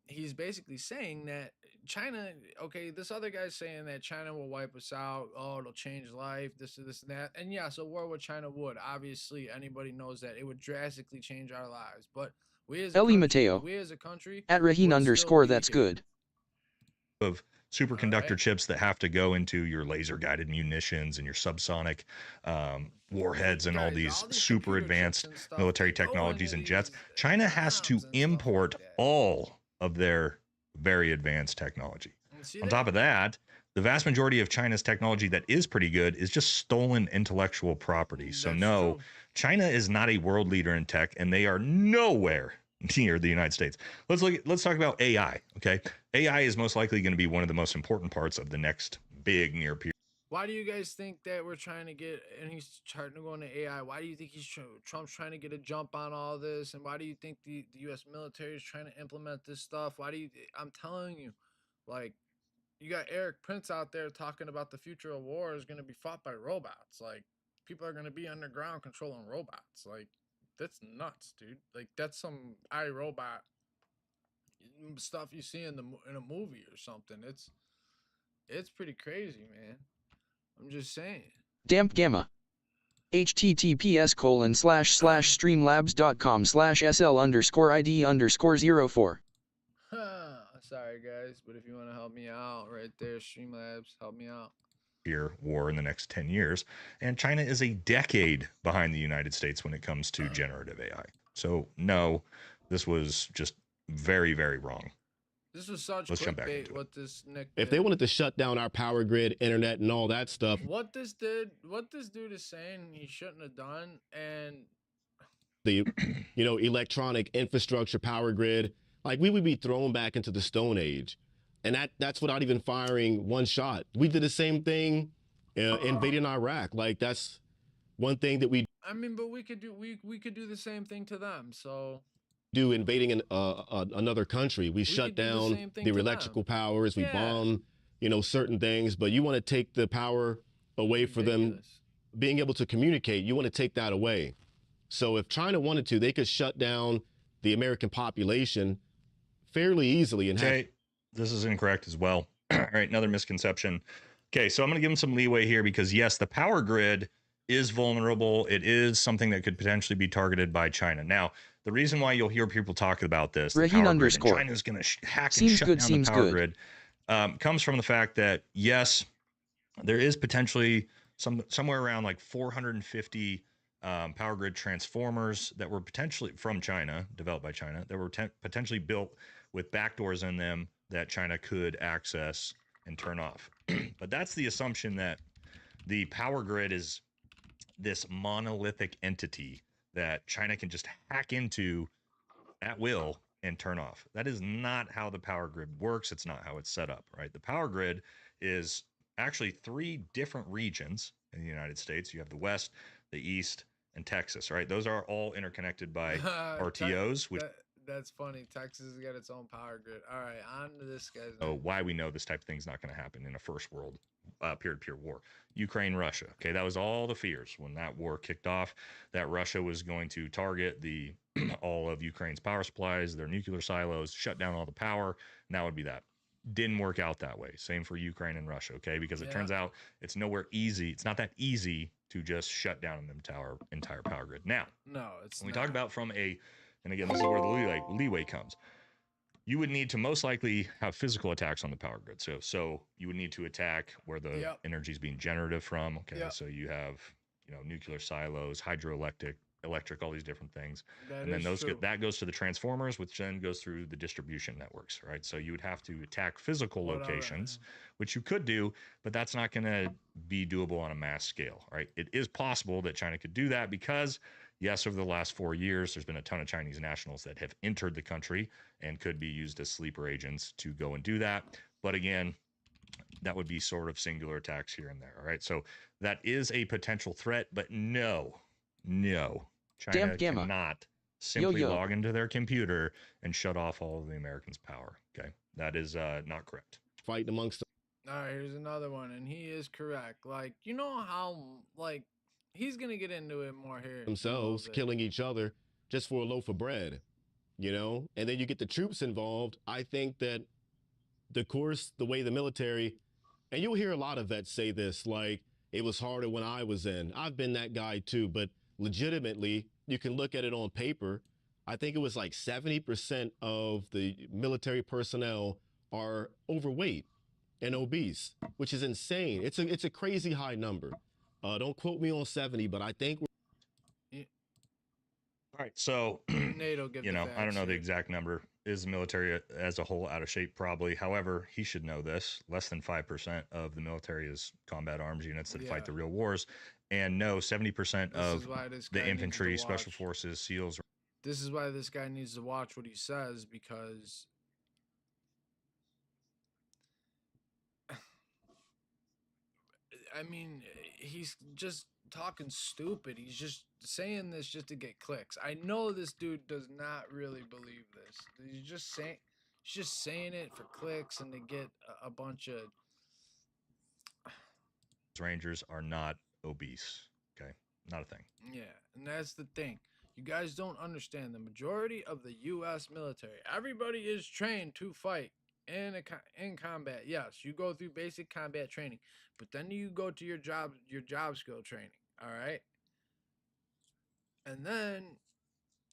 he's basically saying that China. Okay, this other guy's saying that China will wipe us out. Oh, it'll change life. This and that. And yes, a war with China would. Obviously, anybody knows that it would drastically change our lives. But we as a Ellie country, Mateo. we as a country, At Raheen_. That's good. Of superconductor chips that have to go into your laser guided munitions and your subsonic warheads and all these super advanced military technologies and jets. China has to import all of their very advanced technology. On top of that, the vast majority of China's technology that is pretty good is just stolen intellectual property. So no, China is not a world leader in tech, and they are nowhere near the United States. Let's talk about AI. Okay, AI is most likely going to be one of the most important parts of the next big near peer. Why do you guys think that we're trying to get, and he's trying to go into AI? Why do you think Trump's trying to get a jump on all this? And why do you think the U.S. military is trying to implement this stuff? I'm telling you, like, you got Eric Prince out there talking about the future of war is going to be fought by robots. Like, people are going to be underground controlling robots. Like, that's nuts, dude. Like, that's some iRobot stuff you see in a movie or something. It's pretty crazy, man. I'm just saying. Damp Gamma. https://streamlabs.com/sl_id_04. Sorry, guys, but if you want to help me out right there, Streamlabs, help me out. War in the next 10 years. And China is a decade behind the United States when it comes to generative AI. So no, this was just very, very wrong. This was such Let's jump back clickbait. into What this Nick If did. they wanted to shut down our power grid, internet, and all that stuff, What this dude is saying he shouldn't have done, and the electronic infrastructure, power grid, like we would be thrown back into the Stone Age. And that's without even firing one shot. We did the same thing invading Iraq. Like, that's one thing that we I mean, but we could do the same thing to them. So do invading another country. We shut could do the down same thing the to electrical them. powers. We Yeah. bomb, certain things. But you want to take the power away for them being able to communicate. You want to take that away. So if China wanted to, they could shut down the American population fairly easily. And Okay, this is incorrect as well. All right, another misconception. Okay, so I'm going to give them some leeway here because yes, the power grid is vulnerable. It is something that could potentially be targeted by China. Now, the reason why you'll hear people talk about this, the power grid, and China's going to hack and shut down the power grid, comes from the fact that yes, there is potentially somewhere around like 450 power grid transformers that were potentially from China, developed by China, that were potentially built with backdoors in them that China could access and turn off. But that's the assumption that the power grid is this monolithic entity that China can just hack into at will and turn off. That is not how the power grid works. It's not how it's set up, right? The power grid is actually 3 different regions in the United States. You have the West, the East, and Texas, right? Those are all interconnected by RTOs, which that's funny. Texas has got its own power grid. All right, on to this, guys. why we know this type of thing's not going to happen in a first world peer-to-peer war. Ukraine, Russia. Okay, that was all the fears when that war kicked off, that Russia was going to target all of Ukraine's power supplies, their nuclear silos, shut down all the power, and that would be that. didn't work out that way. Same for Ukraine and Russia, okay? Because it turns out it's nowhere easy. It's not that easy to just shut down an entire power grid. Now, No, it's when we not. talk about from a, and again, this is where the leeway comes. You would need to most likely have physical attacks on the power grid. So you would need to attack where the energy is being generated from. Okay, so you have nuclear silos, hydroelectric, all these different things, and then that goes to the transformers, which then goes through the distribution networks, right? So you would have to attack physical locations, which you could do, but that's not going to be doable on a mass scale, right? It is possible that China could do that because, yes, over the last 4 years, there's been a ton of Chinese nationals that have entered the country and could be used as sleeper agents to go and do that. But again, that would be sort of singular attacks here and there, all right? So that is a potential threat, but no, China cannot simply log into their computer and shut off all of the Americans' power, okay? That is not correct. Fighting amongst All right, here's another one, and he is correct. Like, you know how, like, he's going to get into it more here. themselves, killing each other just for a loaf of bread, and then you get the troops involved. I think that the way the military, and you'll hear a lot of vets say this, like, it was harder when I was in. I've been that guy too, but legitimately, you can look at it on paper. I think it was like 70% of the military personnel are overweight and obese, which is insane. It's a crazy high number. Don't quote me on 70, but I think All right, so NATO give the I don't facts know the here. exact number. Is the military as a whole out of shape? Probably. However, he should know this. Less than 5% of the military is combat arms units that fight the real wars. And no, 70% of the infantry, special forces, SEALs. This is why this guy needs to watch what he says, because I mean, he's just talking stupid. He's just saying this just to get clicks. I know this dude does not really believe this. He's just saying it for clicks and to get a bunch of Rangers are not obese. Okay, not a thing. Yeah, and that's the thing. You guys don't understand. The majority of the U.S. military, everybody is trained to fight in combat. Yes, you go through basic combat training, but then you go to your job skill training. All right, and then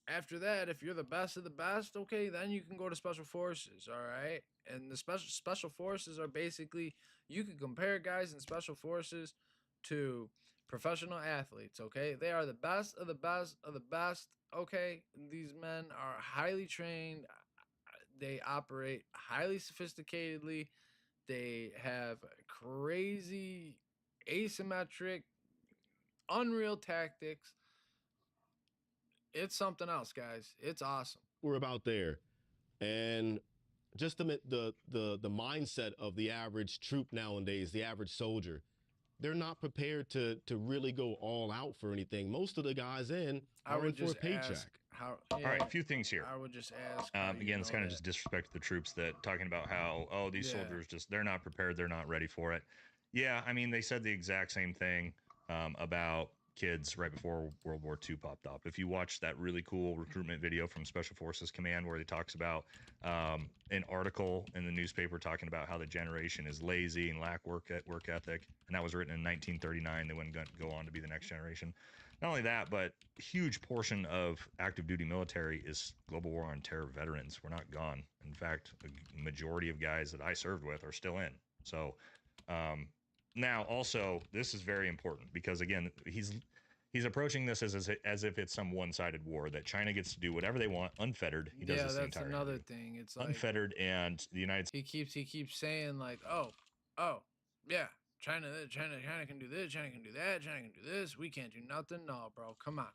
after that, if you're the best of the best, okay, then you can go to special forces. All right, and the special forces are basically, you can compare guys in special forces to professional athletes, okay? They are the best of the best of the best, okay? These men are highly trained. They operate highly sophisticatedly. They have crazy, asymmetric, unreal tactics. It's something else, guys. It's awesome. we're about there. And just the mindset of the average troop nowadays, the average soldier, they're not prepared to really go all out for anything. Most of the guys are in for a paycheck. All right, a few things here. I would just ask. Again, it's kind of just disrespect to the troops that talking about how, these soldiers they're not prepared, they're not ready for it. Yeah, I mean, they said the exact same thing about kids right before World War II popped up. If you watch that really cool recruitment video from Special Forces Command where he talks about an article in the newspaper talking about how the generation is lazy and lack work ethic, and that was written in 1939. They wouldn't go on to be the next generation. Not only that, but a huge portion of active duty military is global war on terror veterans. We're not gone. In fact, a majority of guys that I served with are still in. So now also this is very important because again, he's approaching this as if it's some one-sided war that China gets to do whatever they want, unfettered. He does this the that's entire another time. thing. It's like Unfettered, and the United States. he keeps saying like, oh, yeah, China can do this, China can do that, China can do this. We can't do nothing. No, bro, come on.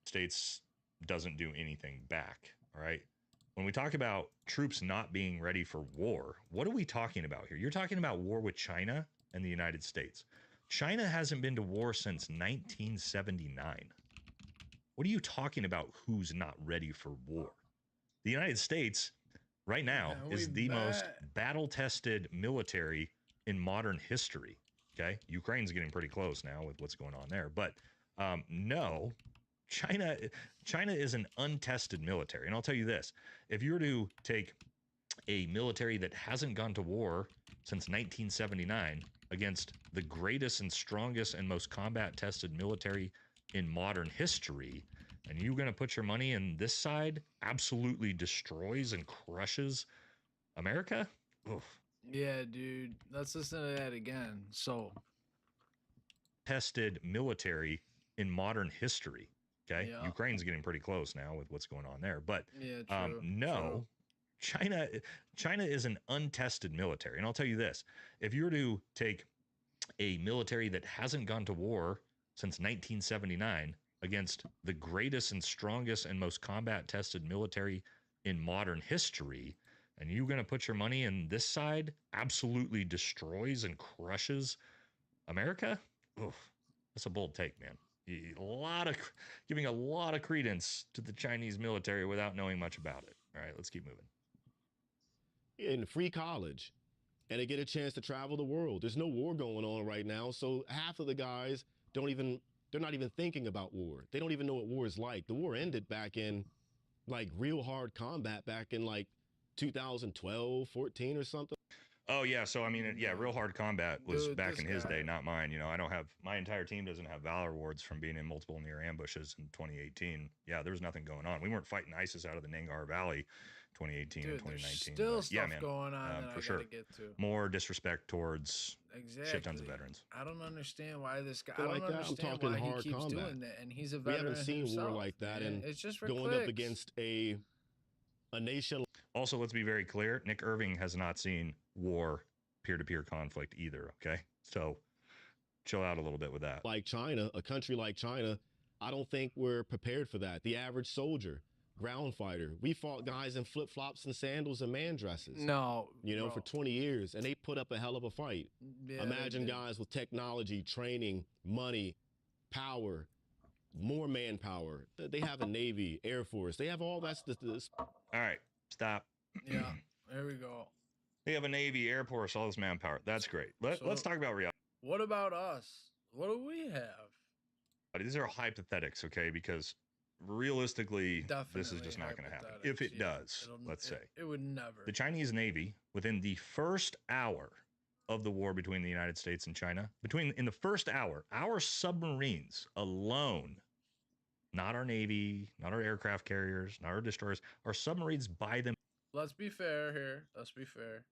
States doesn't do anything back. All right. When we talk about troops not being ready for war, what are we talking about here? You're talking about war with China and the United States. China hasn't been to war since 1979. What are you talking about? Who's not ready for war? The United States right now is the most battle-tested military in modern history. Okay. Ukraine's getting pretty close now with what's going on there, but no, China is an untested military. And I'll tell you this, if you were to take a military that hasn't gone to war since 1979 against the greatest and strongest and most combat-tested military in modern history, and you're going to put your money in this side absolutely destroys and crushes America? Oof. Yeah, dude. Let's listen to that again. So, Tested military in modern history. Okay, Yeah. Ukraine's getting pretty close now with what's going on there, but Yeah, true, no, China is an untested military, and I'll tell you this: if you were to take a military that hasn't gone to war since 1979 against the greatest and strongest and most combat-tested military in modern history, and you're going to put your money in this side absolutely destroys and crushes America? Oof, that's a bold take, man. Giving a lot of credence to the Chinese military without knowing much about it. All right, let's keep moving. In free college, and they get a chance to travel the world. There's no war going on right now, so half of the guys they're not even thinking about war. They don't even know what war is like. The war ended back in like real hard combat back in like 2012, 14 or something. Oh yeah, so I mean, yeah, real hard combat was Dude, back this in his guy. day, not mine. You know, I don't have my entire team doesn't have Valor Awards from being in multiple near ambushes in 2018. Yeah, there was nothing going on. We weren't fighting ISIS out of the Nangar Valley, 2018 and dude, there's 2019. still but yeah, stuff man, going on that for I sure. gotta get to. More disrespect towards Exactly. shit tons of veterans. I don't understand why this guy. I Feel don't like that? I'm understand talking why he hard keeps combat. doing that, and he's a We veteran haven't seen himself. war like that, man. and it's just for going clicks. up against a nation. Also, let's be very clear: Nick Irving has not seen war, peer-to-peer conflict either. Okay, so chill out a little bit with that. Like China, a country like China, I don't think we're prepared for that. The average soldier, ground fighter, we fought guys in flip-flops and sandals and man dresses. No, You know, bro. for 20 years, and they put up a hell of a fight. Yeah, they Imagine did. guys with technology, training, money, power, more manpower. They have a Navy, Air Force. They have all that. All right, stop. Yeah, there we go. They have a Navy, Air Force, all this manpower. That's great. Let's talk about reality. What about us? What do we have? These are hypothetics, okay? Because realistically, this is just not going to happen. If it does, let's say. It would never. The Chinese Navy, within the first hour of the war between the United States and China, in the first hour, our submarines alone, not our Navy, not our aircraft carriers, not our destroyers, our submarines by them. Let's be fair here. Let's be fair.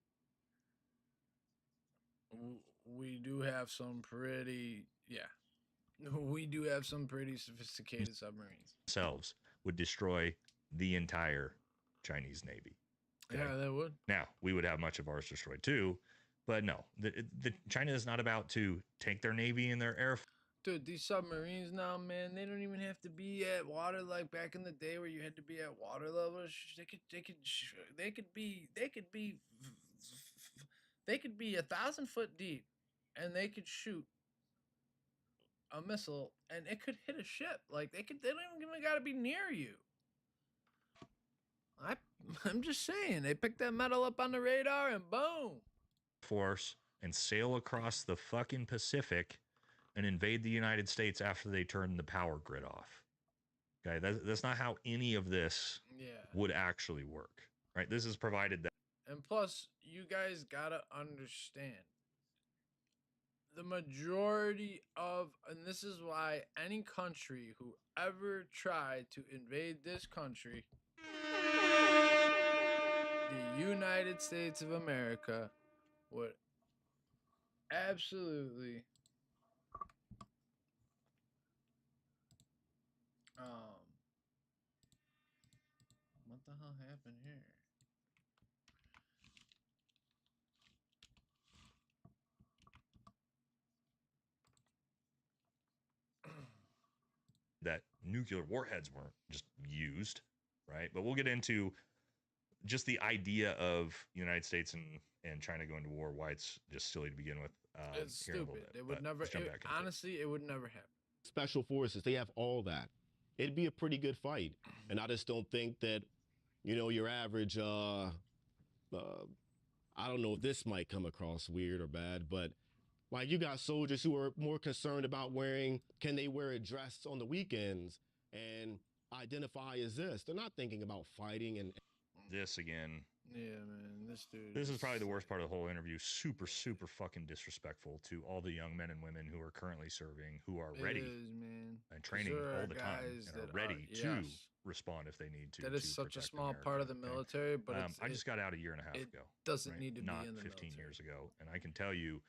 We do have some pretty, we do have some pretty sophisticated submarines. Themselves would destroy the entire Chinese Navy. Yeah, they would. Now, we would have much of ours destroyed too, but no, the China is not about to take their Navy and their air. Dude, these submarines now, man, they don't even have to be at water like back in the day where you had to be at water level. They could be 1,000 foot deep, and they could shoot a missile, and it could hit a ship. Like they don't even gotta be near you. I'm just saying, they picked that metal up on the radar, and boom. Force and sail across the fucking Pacific and invade the United States after they turn the power grid off. Okay, that's not how any of this would actually work, right? This is provided that. And plus, you guys gotta understand, the majority of, and this is why any country who ever tried to invade this country, the United States of America, would absolutely what the hell happened here? That nuclear warheads weren't just used, right? But we'll get into just the idea of United States and China going to war, why it's just silly to begin with. It's here in a little stupid. bit, It would but never, let's jump back into it. honestly, it would never happen. Special forces, they have all that. It'd be a pretty good fight. And I just don't think that, you know, your average, I don't know if this might come across weird or bad, but like you got soldiers who are more concerned about can they wear a dress on the weekends and identify as this? They're not thinking about fighting and this again. Yeah, man, this dude. This is probably the worst part of the whole interview. Super, super fucking disrespectful to all the young men and women who are currently serving, who are It ready is, man. and 'Cause training there are all the time guys and are that ready to yes. respond if they need to. That is to such a protect small America, part of the okay? military, but I just got out a year and a half it ago. doesn't right? need to Not be in the 15 military. years ago, and I can tell you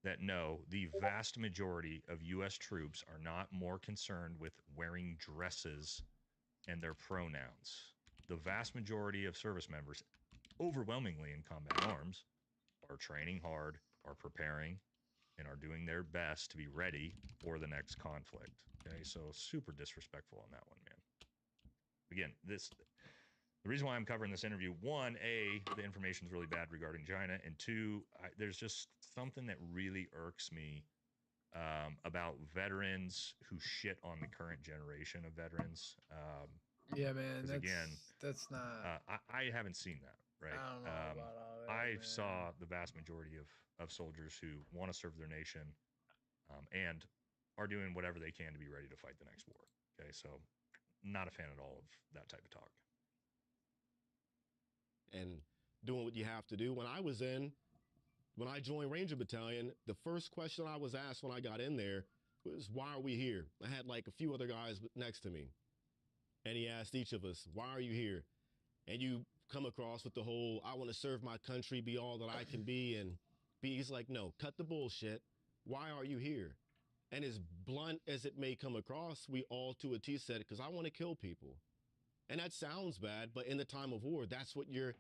that no, the vast majority of U.S. troops are not more concerned with wearing dresses and their pronouns. The vast majority of service members, overwhelmingly in combat arms, are training hard, are preparing, and are doing their best to be ready for the next conflict. Okay, so super disrespectful on that one, man. Again, the reason why I'm covering this interview, one, the information is really bad regarding China, and two, there's just something that really irks me about veterans who shit on the current generation of veterans. Yeah, man. Again, That's not. I haven't seen that. Right. I don't know about all that, I man. saw the vast majority of soldiers who want to serve their nation and are doing whatever they can to be ready to fight the next war. Okay, so not a fan at all of that type of talk. And doing what you have to do. When I joined Ranger Battalion, the first question I was asked when I got in there was, why are we here? I had like a few other guys next to me. And he asked each of us, why are you here? And you come across with the whole, I want to serve my country, be all that I can be. And he's like, no, cut the bullshit. Why are you here? And as blunt as it may come across, we all to a T said, because I want to kill people. And that sounds bad, but in the time of war, that's what you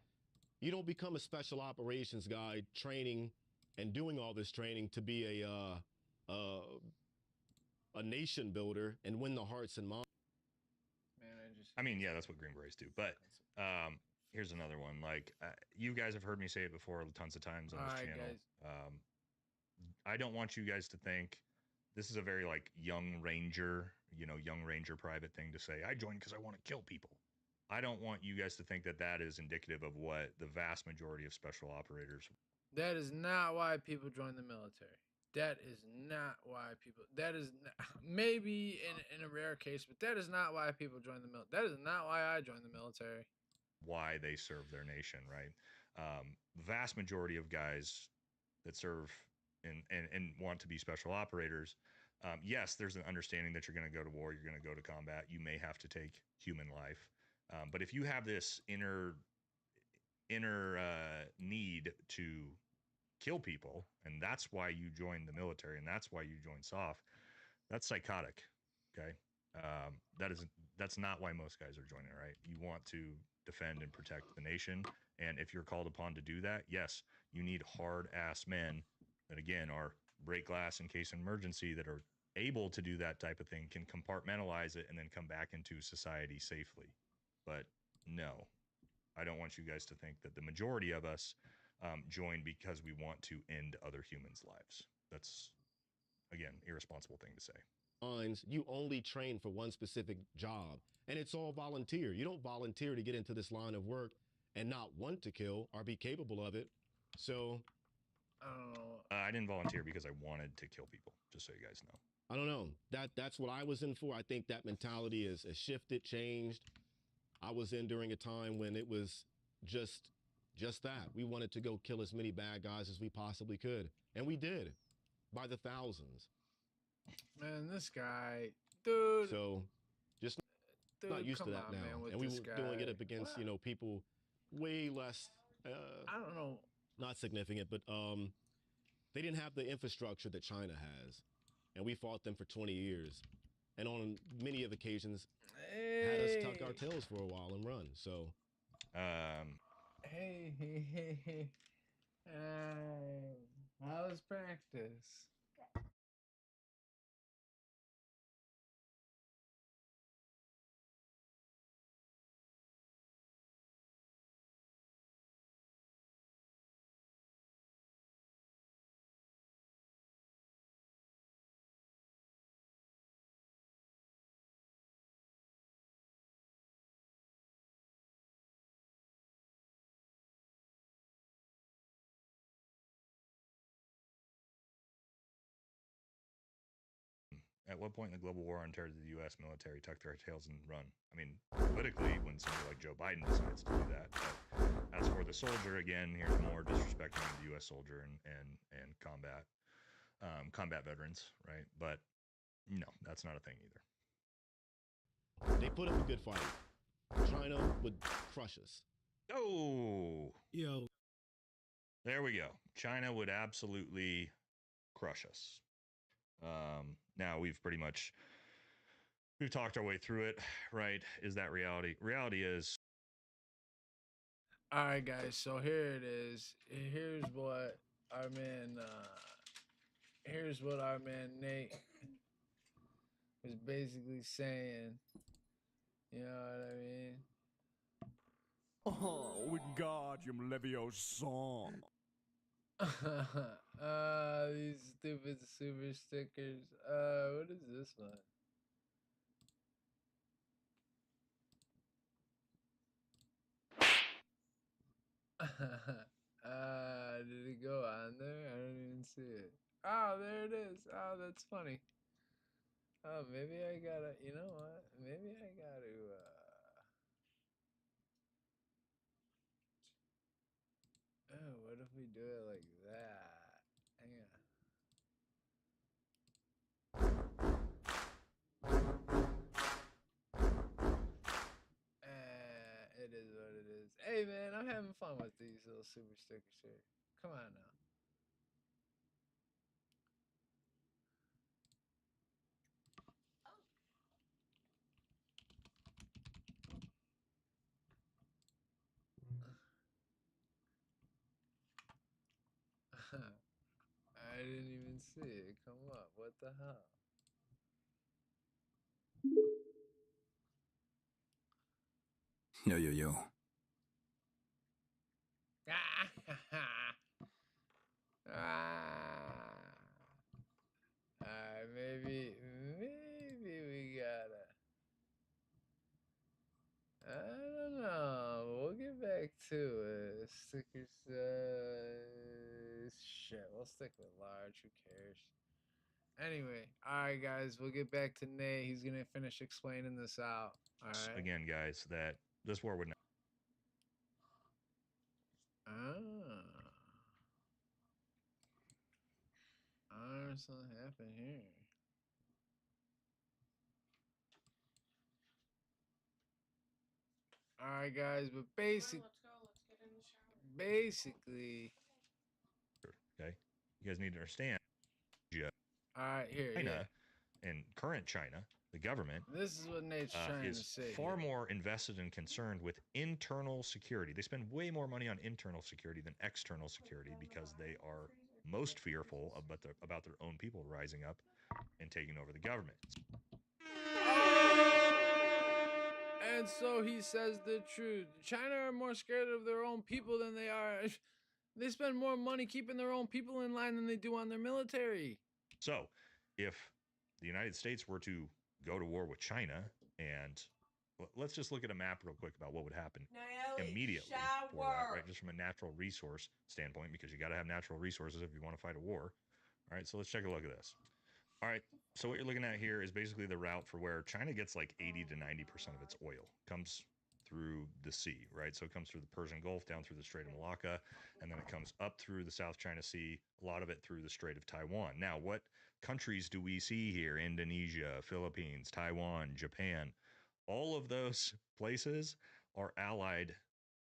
don't become a special operations guy training and doing all this training to be a nation builder and win the hearts and minds. Man, yeah, that's what Green Berets do. But here's another one. Like, you guys have heard me say it before tons of times on this channel. I don't want you guys to think this is a very like young ranger private thing to say, I joined because I want to kill people. I don't want you guys to think that that is indicative of what the vast majority of special operators. That is not why people join the military. That is not why people. That is maybe in a rare case, but that is not why people join the military. That is not why I joined the military. Why they serve their nation, right? Vast majority of guys that serve and want to be special operators. Yes, there's an understanding that you're going to go to war, you're going to go to combat, you may have to take human life. But if you have this inner need to kill people, and that's why you join the military, and that's why you join SOF, that's psychotic. Okay, that's not why most guys are joining. Right? You want to defend and protect the nation, and if you're called upon to do that, yes, you need hard ass men that again are break glass in case of emergency, that are able to do that type of thing, can compartmentalize it, and then come back into society safely. But no, I don't want you guys to think that the majority of us join because we want to end other humans' lives. That's, again, irresponsible thing to say. You only train for one specific job, and it's all volunteer. You don't volunteer to get into this line of work and not want to kill or be capable of it. So I don't know. I didn't volunteer because I wanted to kill people, just so you guys know. I don't know. That's what I was in for. I think that mentality has shifted, changed. I was in during a time when it was just that. We wanted to go kill as many bad guys as we possibly could. And we did, by the thousands. Man, this guy, dude. So just not used to that now. And we were doing it up against, people way less. I don't know. Not significant, but they didn't have the infrastructure that China has. And we fought them for 20 years. And on many of occasions, had us tuck our tails for a while and run. So, hey, how was practice? At what point in the global war on terror did the U.S. military tuck their tails and run? I mean, politically, when somebody like Joe Biden decides to do that. But as for the soldier, again, here's more disrespecting the U.S. soldier and combat veterans, right? But no, that's not a thing either. They put up a good fight. China would crush us. Oh, Yo, there we go. China would absolutely crush us. Now we've talked our way through it, right? Is that reality? Reality is. All right, guys. So here it is. Here's what our man Nate was basically saying. You know what I mean? Oh, Wingardium Leviosa. These stupid super stickers. What is this one? Did it go on there? I don't even see it. Oh, there it is. Oh, that's funny. Oh, maybe I gotta, you know what? Maybe I gotta, oh, what if we do it like that? Hang on. It is what it is. Hey, man, I'm having fun with these little super stickers here. Come on now. I didn't even see it come up. What the hell? Yo. Alright, maybe we gotta. I don't know. We'll get back to it. Stickers. Shit. We'll stick with large. Who cares? Anyway, all right, guys. We'll get back to Nate. He's gonna finish explaining this out. All right. Again, guys, that this war would not. Something happened here. All right, guys, but basically, Okay, you guys need to understand. All right, here, China and current China, the government. This is what Nate's trying is to say. far more invested and concerned with internal security. They spend way more money on internal security than external security because they are most fearful about their own people rising up and taking over the government. And so he says the truth. China are more scared of their own people than they are. They spend more money keeping their own people in line than they do on their military. So, if the United States were to go to war with China, and let's just look at a map real quick about what would happen immediately for that, right? Just from a natural resource standpoint, because you got to have natural resources if you want to fight a war. All right, so let's take a look at this. All right, so what you're looking at here is basically the route for where China gets like 80 to 90% of its oil comes through the sea, right? So it comes through the Persian Gulf, down through the Strait of Malacca, and then it comes up through the South China Sea, a lot of it through the Strait of Taiwan. Now, what countries do we see here? Indonesia, Philippines, Taiwan, Japan. All of those places are allied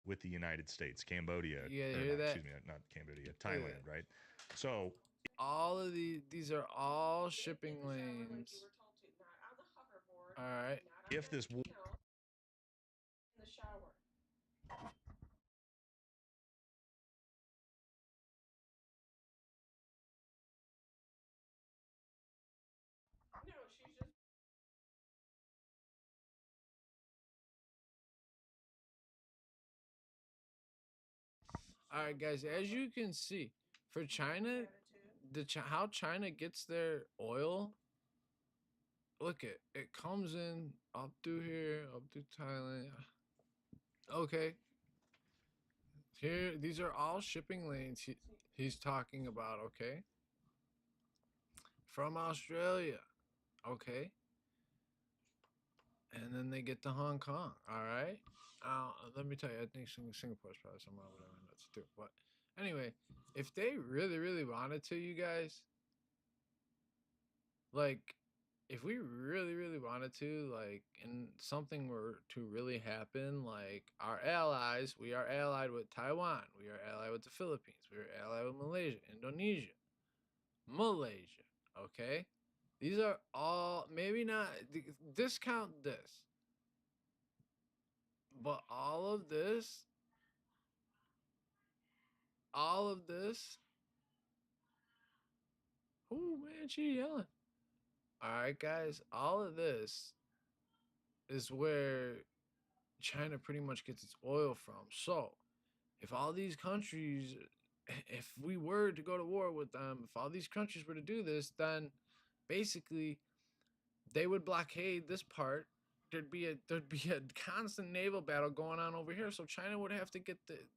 with the United States. Cambodia, excuse me, not Cambodia, Thailand, right? So all of these are all shipping lanes. All right. If this war in the shower. No, she's just. All right, guys, as you can see, for China, how China gets their oil, look it comes in up through here, up through Thailand. Okay. Here, these are all shipping lanes he's talking about, okay? From Australia okay? And then they get to Hong Kong, all right? Let me tell you, I think Singapore's probably somewhere over there nuts too. But anyway, if they really, really wanted to, you guys, like, if we really, really wanted to, like, and something were to really happen, like, our allies, we are allied with Taiwan, we are allied with the Philippines, we are allied with Malaysia, Indonesia, Malaysia, okay? These are all, maybe not, discount this, but all of this, oh man, she yelling. All right, guys, all of this is where China pretty much gets its oil from. So, if all these countries, if we were to go to war with them, if all these countries were to do this, then basically they would blockade this part. There'd be a constant naval battle going on over here. So China would have to get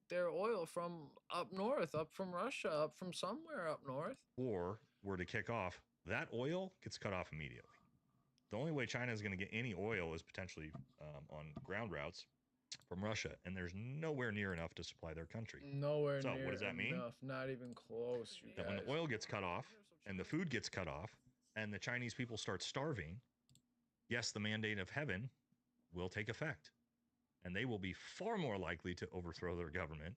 their oil from up north, up from Russia, up from somewhere up north. War were to kick off, that oil gets cut off immediately. The only way China is going to get any oil is potentially on ground routes from Russia, and there's nowhere near enough to supply their country. Nowhere So near what does that mean? enough, not even close. You That when the guys. oil gets cut off and the food gets cut off and the Chinese people start starving, yes, the mandate of heaven will take effect, and they will be far more likely to overthrow their government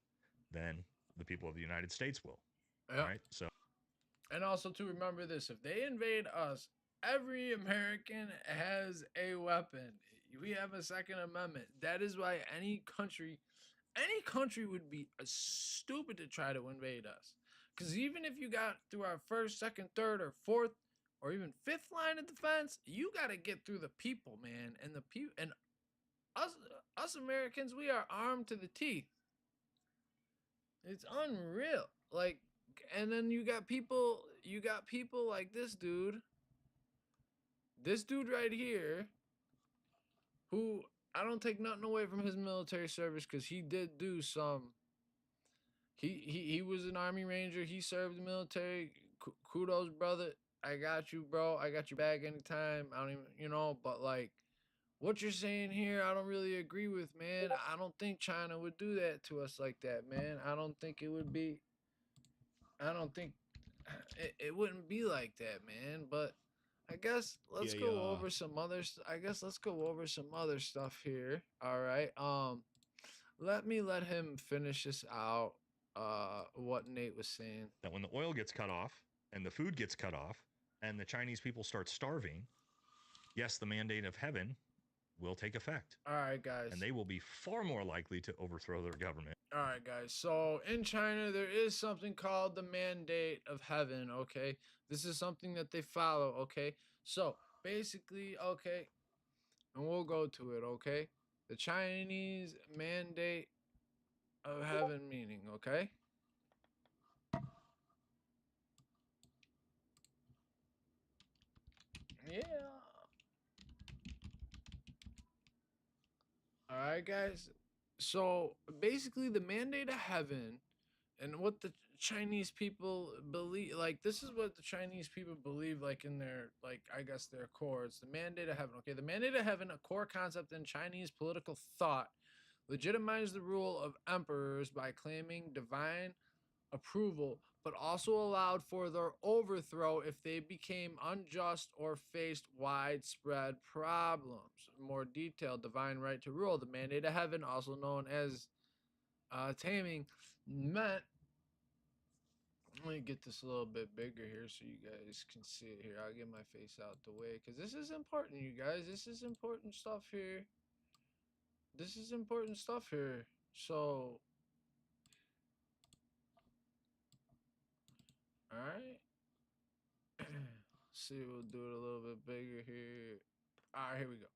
than the people of the United States will. Yeah. All right. So And also to remember this, if they invade us, every American has a weapon. We have a Second Amendment. That is why any country would be stupid to try to invade us. Because even if you got through our first, second, third, or fourth, or even fifth line of defense, you got to get through the people, man. And the people, and us Americans, we are armed to the teeth. It's unreal. Like, and then you got people like this dude right here, who I don't take nothing away from his military service, because he did do some. He was an Army Ranger. He served the military. Kudos, brother. I got you, bro. I got your back anytime. I don't even, but like, what you're saying here, I don't really agree with, man. I don't think China would do that to us like that, man. I don't think it would be. I don't think it wouldn't be like that, man. But I guess let's go over some other. Let's go over some other stuff here. All right. Let him finish this out. What Nate was saying. that when the oil gets cut off and the food gets cut off and the Chinese people start starving, yes, the mandate of heaven will take effect. All right, guys. And they will be far more likely to overthrow their government. All right, guys. So in China, there is something called the mandate of heaven, okay? This is something that they follow, okay? So basically, okay, and we'll go to it, okay? The Chinese mandate of heaven meaning, okay? Yeah. All right, guys. So basically, the mandate of heaven, and what the Chinese people believe, like, this is what the Chinese people believe, like, in their, like, I guess their core. It's the mandate of heaven. Okay, the mandate of heaven, a core concept in Chinese political thought, legitimized the rule of emperors by claiming divine approval, but also allowed for their overthrow if they became unjust or faced widespread problems. More detailed, divine right to rule. The mandate of heaven, also known as taming, meant. Let me get this a little bit bigger here so you guys can see it here. I'll get my face out the way, because this is important, you guys. This is important stuff here. This is important stuff here. So, all right. See, we'll do it a little bit bigger here. All right, here we go.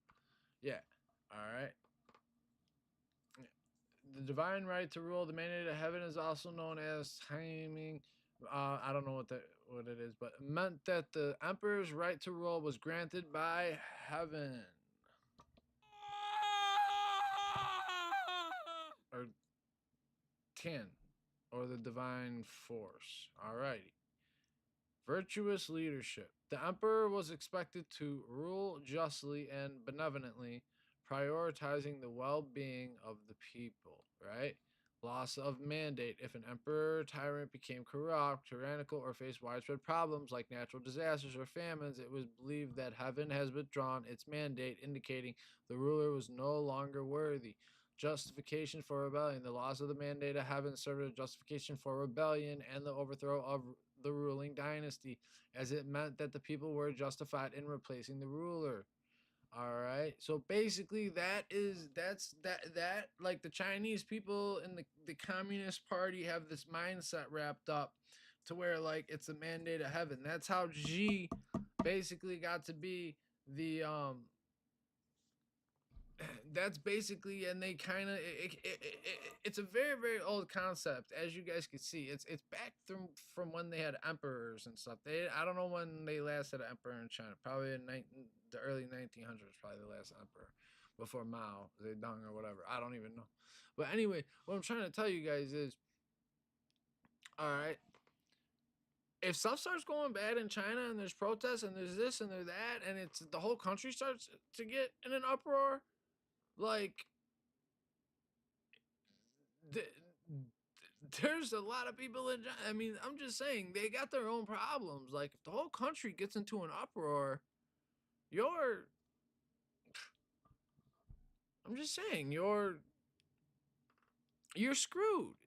Yeah. All right. The divine right to rule, the mandate of heaven, is also known as taming. I don't know what it is, but it meant that the emperor's right to rule was granted by heaven. Or Tian, or the divine force. Alrighty. Virtuous leadership. The emperor was expected to rule justly and benevolently, prioritizing the well-being of the people, right? Loss of mandate. If an emperor or tyrant became corrupt, tyrannical, or faced widespread problems like natural disasters or famines, it was believed that heaven has withdrawn its mandate, indicating the ruler was no longer worthy. Justification for rebellion. The loss of the mandate of heaven served as justification for rebellion and the overthrow of the ruling dynasty, as it meant that the people were justified in replacing the ruler. All right. So basically that's like the Chinese people and the Communist Party have this mindset wrapped up to where like it's a mandate of heaven. That's how Xi basically got to be the that's basically, and they kind of it's a very, very old concept, as you guys can see. It's back from when they had emperors and stuff. I don't know when they last had an emperor in China. Probably in the early 1900s, probably the last emperor before Mao Zedong or whatever. I don't even know. But anyway, what I'm trying to tell you guys is, all right, if stuff starts going bad in China and there's protests and there's this and there's that, and it's the whole country starts to get in an uproar, like there's a lot of people in China. I mean, I'm just saying they got their own problems. Like if the whole country gets into an uproar, I'm just saying you're screwed.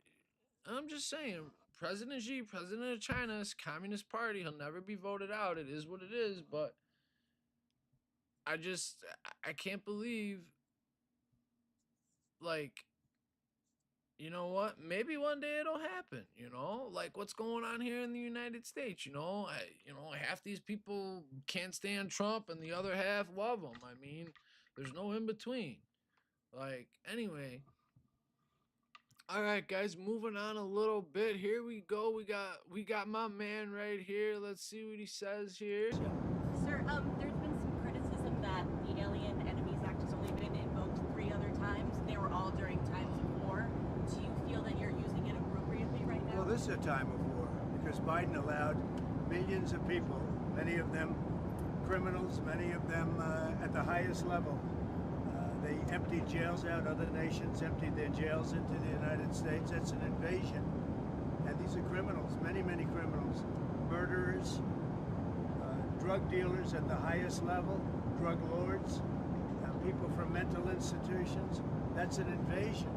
I'm just saying. President Xi, president of China's Communist Party, he'll never be voted out. It is what it is, but I can't believe, like, you know what? Maybe one day it'll happen, you know? Like what's going on here in the United States, you know? Half these people can't stand Trump and the other half love him. I mean, there's no in between. Like, anyway. All right, guys, moving on a little bit. Here we go. We got my man right here. Let's see what he says here. Sir, there's been some criticism that the Alien Enemies Act has only been invoked 3 other times. They were all during times of war. Do you feel that you're using it appropriately right now? Well, this is a time of war because Biden allowed millions of people, many of them criminals, many of them at the highest level. They emptied jails out. Other nations emptied their jails into the United States. That's an invasion. And these are criminals, many, many criminals. Murderers, drug dealers at the highest level, drug lords, people from mental institutions. That's an invasion.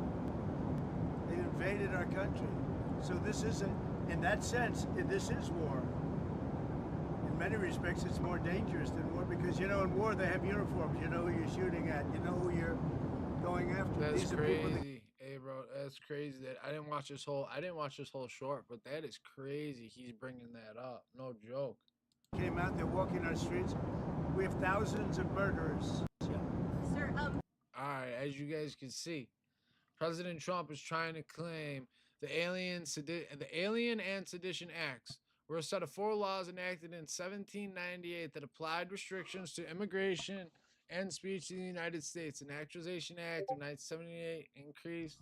They invaded our country. So this isn't, in that sense, this is war. In many respects, it's more dangerous than war because, you know, in war they have uniforms. You know who you're shooting at. You know who you're going after. That's These crazy. are people Hey, bro, that's crazy. That I didn't watch this whole short, but that is crazy. He's bringing that up. No joke. Came out. They're walking our streets. We have thousands of murderers. Sir, All right, as you guys can see, President Trump is trying to claim the Alien and Sedition Acts were a set of 4 laws enacted in 1798 that applied restrictions to immigration and speech in the United States. The Naturalization Act of 1978 increased.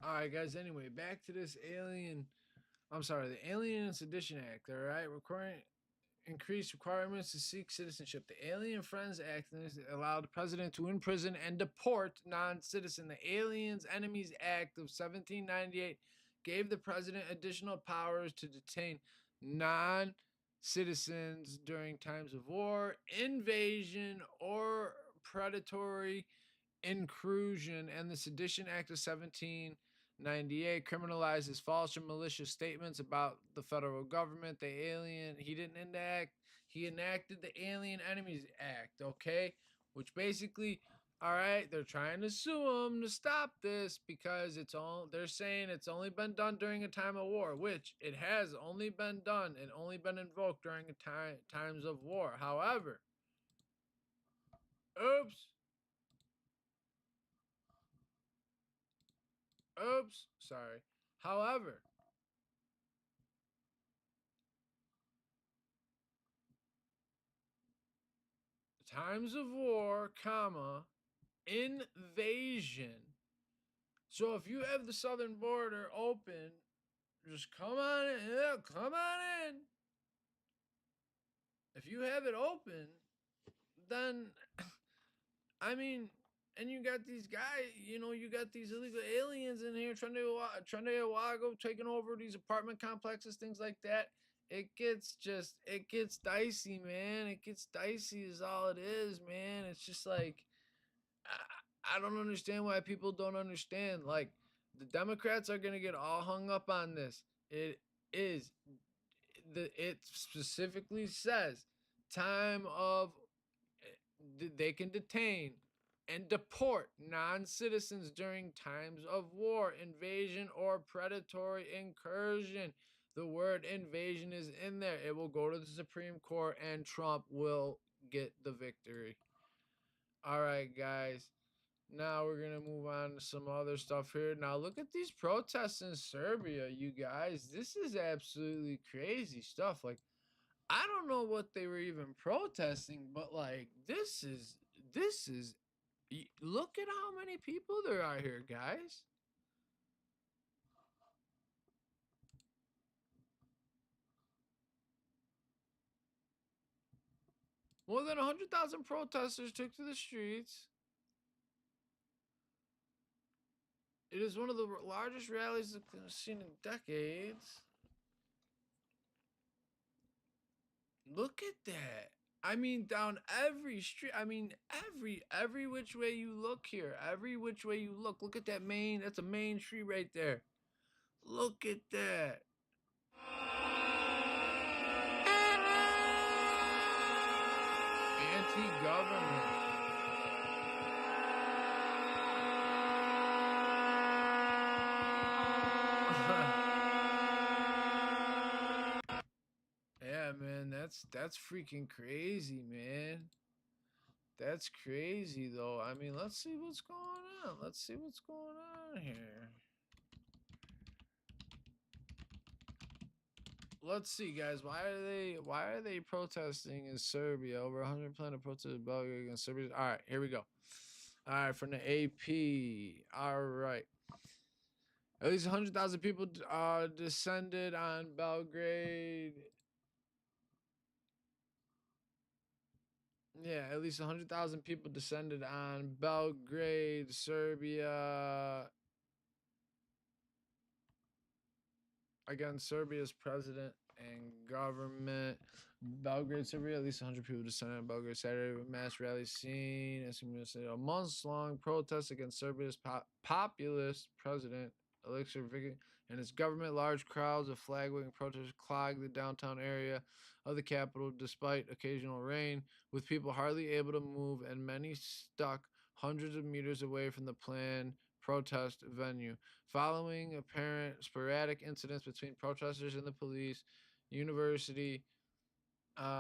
All right, guys. Anyway, back to this the Alien and Sedition Act. All right, increased requirements to seek citizenship. The Alien Friends Act allowed the president to imprison and deport non-citizen. The Aliens Enemies Act of 1798 gave the president additional powers to detain non-citizens during times of war, invasion, or predatory incursion. And the Sedition Act of 1799 98 criminalizes false or malicious statements about the federal government. He enacted the Alien Enemies Act, okay? Which basically, all right, they're trying to sue him to stop this because they're saying it's only been done during a time of war, which it has only been done and only been invoked during times of war. However, sorry. However, times of war, comma, invasion. So if you have the southern border open, just come on in. Yeah, come on in. If you have it open, then, I mean, and you got these guys, you got these illegal aliens in here trying to taking over these apartment complexes, things like that. It gets dicey, man. It gets dicey is all it is, man. It's just like, I don't understand why people don't understand. Like, the Democrats are going to get all hung up on this. It specifically says they can detain and deport non-citizens during times of war, invasion, or predatory incursion. The word invasion is in there. It will go to the Supreme Court and Trump will get the victory. All right, guys. Now we're going to move on to some other stuff here. Now look at these protests in Serbia, you guys. This is absolutely crazy stuff. Like, I don't know what they were even protesting, but like, this is, look at how many people there are here, guys. More than 100,000 protesters took to the streets. It is one of the largest rallies I've seen in decades. Look at that. I mean, down every street. I mean, every which way you look here. Every which way you look. Look at that that's a main street right there. Look at that. Anti-government. Yeah, man, that's freaking crazy, man. That's crazy, though. I mean, let's see what's going on. Let's see what's going on here. Let's see, guys. Why are they protesting in Serbia? Over 100 planned protest in Belgrade against Serbia. All right, here we go. All right, from the AP. All right. At least 100,000 people descended on Belgrade. Yeah, at least 100,000 people descended on Belgrade, Serbia, against Serbia's president and government. Belgrade, Serbia, at least 100 people descended on Belgrade Saturday with mass rally scene. A months-long protest against Serbia's populist president, Aleksandar Vučić, and his government. Large crowds of flag-waving protesters clogged the downtown area of the capital despite occasional rain, with people hardly able to move and many stuck hundreds of meters away from the planned protest venue. Following apparent sporadic incidents between protesters and the police, university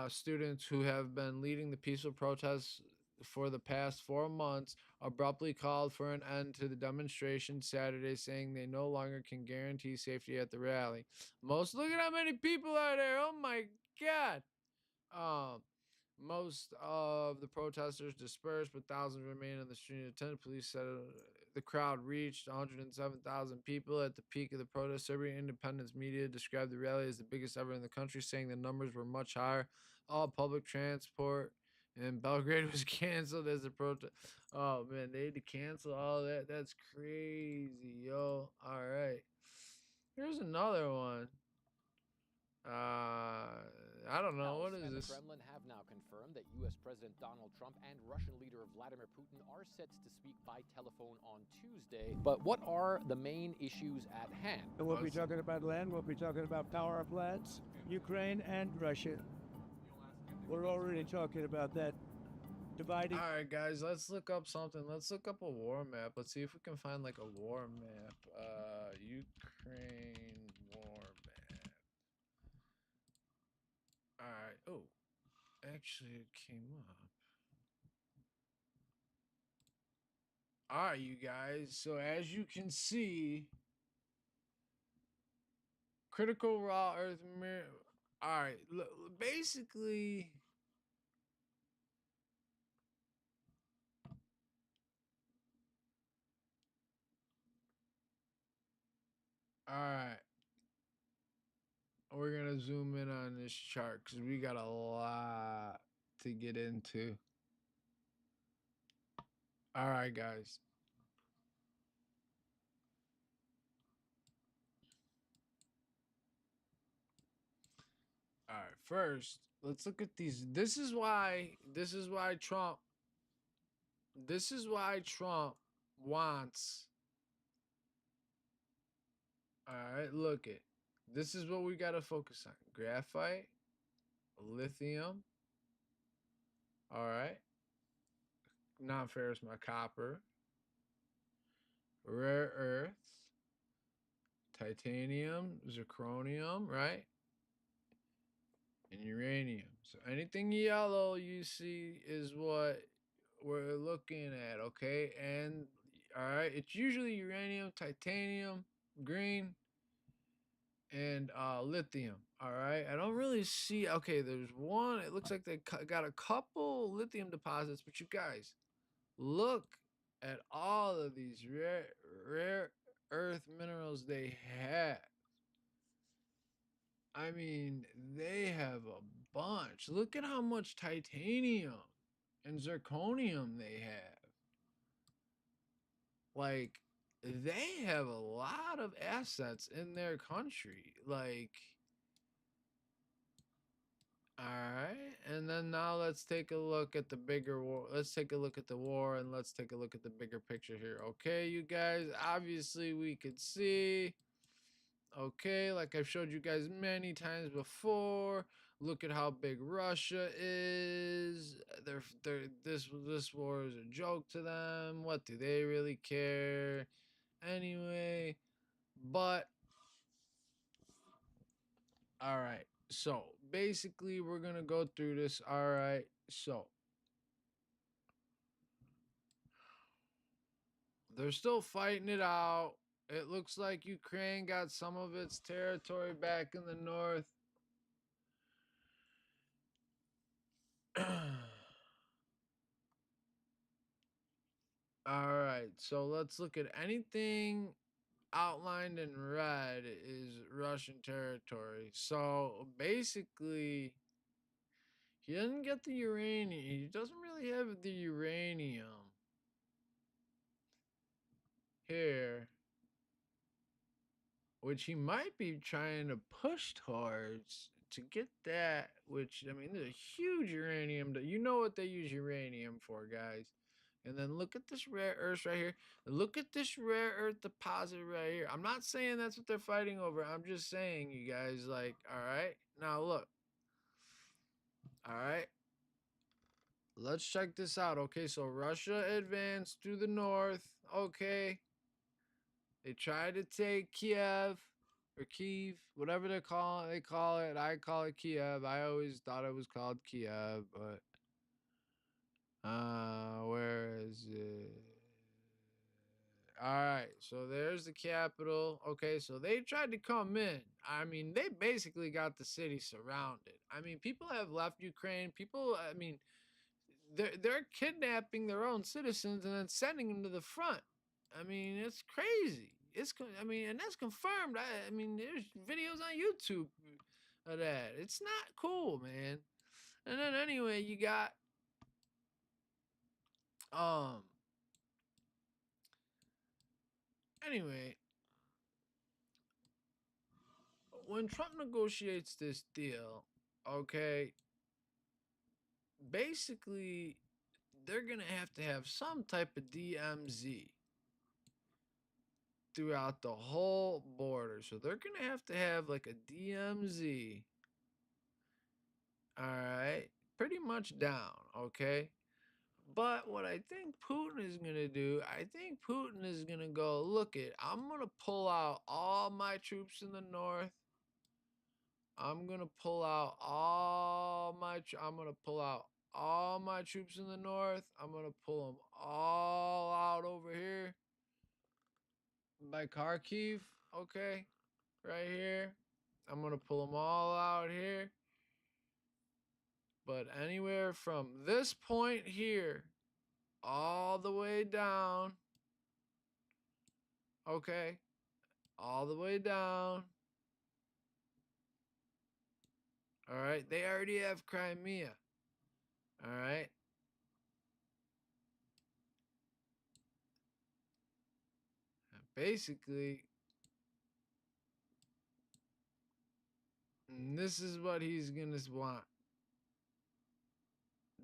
students who have been leading the peaceful protests for the past 4 months abruptly called for an end to the demonstration Saturday, saying they no longer can guarantee safety at the rally. Look at how many people are there. Oh my God. Most of the protesters dispersed, but thousands remain on the street. Attendant police said the crowd reached 107,000 people at the peak of the protest. Serbian independence media described the rally as the biggest ever in the country, saying the numbers were much higher. All public transport in Belgrade was canceled as a protest. Oh man, they had to cancel all that. That's crazy, yo. All right, here's another one. I don't don't know. What is and this? The Kremlin have now confirmed that U.S. President Donald Trump and Russian leader Vladimir Putin are set to speak by telephone on Tuesday. But what are the main issues at hand? And we'll be talking about land. We'll be talking about power plants, Ukraine and Russia. We're already talking about that. Dividing. All right, guys, let's look up something. Let's look up a war map. Let's see if we can find like a war map. Ukraine war map. All right. Oh, actually, it came up. All right, you guys. So as you can see, critical raw earth mirror. All right, basically. All right. We're going to zoom in on this chart because we got a lot to get into. All right, guys. All right, first, let's look at these. This is why Trump wants. All right, look it. This is what we got to focus on. Graphite, lithium. All right. Non-ferrous, my copper. Rare earths. Titanium, zirconium, right? And uranium. So anything yellow you see is what we're looking at, okay? And all right, it's usually uranium, titanium, green, and lithium. All right, I don't really see. Okay, there's one. It looks like they got a couple lithium deposits, but you guys look at all of these rare earth minerals they have. I mean, they have a bunch. Look at how much titanium and zirconium they have. Like, they have a lot of assets in their country. Like, all right. And then now let's take a look at the bigger war. Let's take a look at the war and let's take a look at the bigger picture here. Okay, you guys, obviously we could see. Okay, like I've showed you guys many times before. Look at how big Russia is. This war is a joke to them. What do they really care? Anyway, but all right. So basically, we're gonna go through this. All right. So they're still fighting it out. It looks like Ukraine got some of its territory back in the north. All right, so let's look at anything outlined in red is Russian territory. So basically, he doesn't get the uranium. He doesn't really have the uranium here, which he might be trying to push towards to get that, which, I mean, there's a huge uranium. You know what they use uranium for, guys. And then look at this rare earth right here. Look at this rare earth deposit right here. I'm not saying that's what they're fighting over. I'm just saying, you guys, like, all right. Now, look. All right. Let's check this out. Okay, so Russia advanced to the north. Okay. They tried to take Kiev or Kyiv, whatever they call it. I call it Kiev. I always thought it was called Kiev, but where is it? All right, so there's the capital. Okay, so they tried to come in. I mean, they basically got the city surrounded. I mean, people have left Ukraine. People, I mean, they're kidnapping their own citizens and then sending them to the front. I mean, it's crazy. I mean, and that's confirmed. I mean, there's videos on YouTube of that. It's not cool, man. And then anyway, you got anyway, when Trump negotiates this deal, okay, basically they're gonna have to have some type of DMZ throughout the whole border. So they're gonna have to have like a DMZ. All right, pretty much down, okay? But what I think Putin is going to do, I think Putin is going to go, look it, I'm going to pull out all my troops in the north. I'm going to pull out all my troops in the north. I'm going to pull them all out over here by Kharkiv, okay? Right here. I'm going to pull them all out here. But anywhere from this point here all the way down, okay, all the way down. All right, they already have Crimea. All right. Basically, this is what he's gonna want.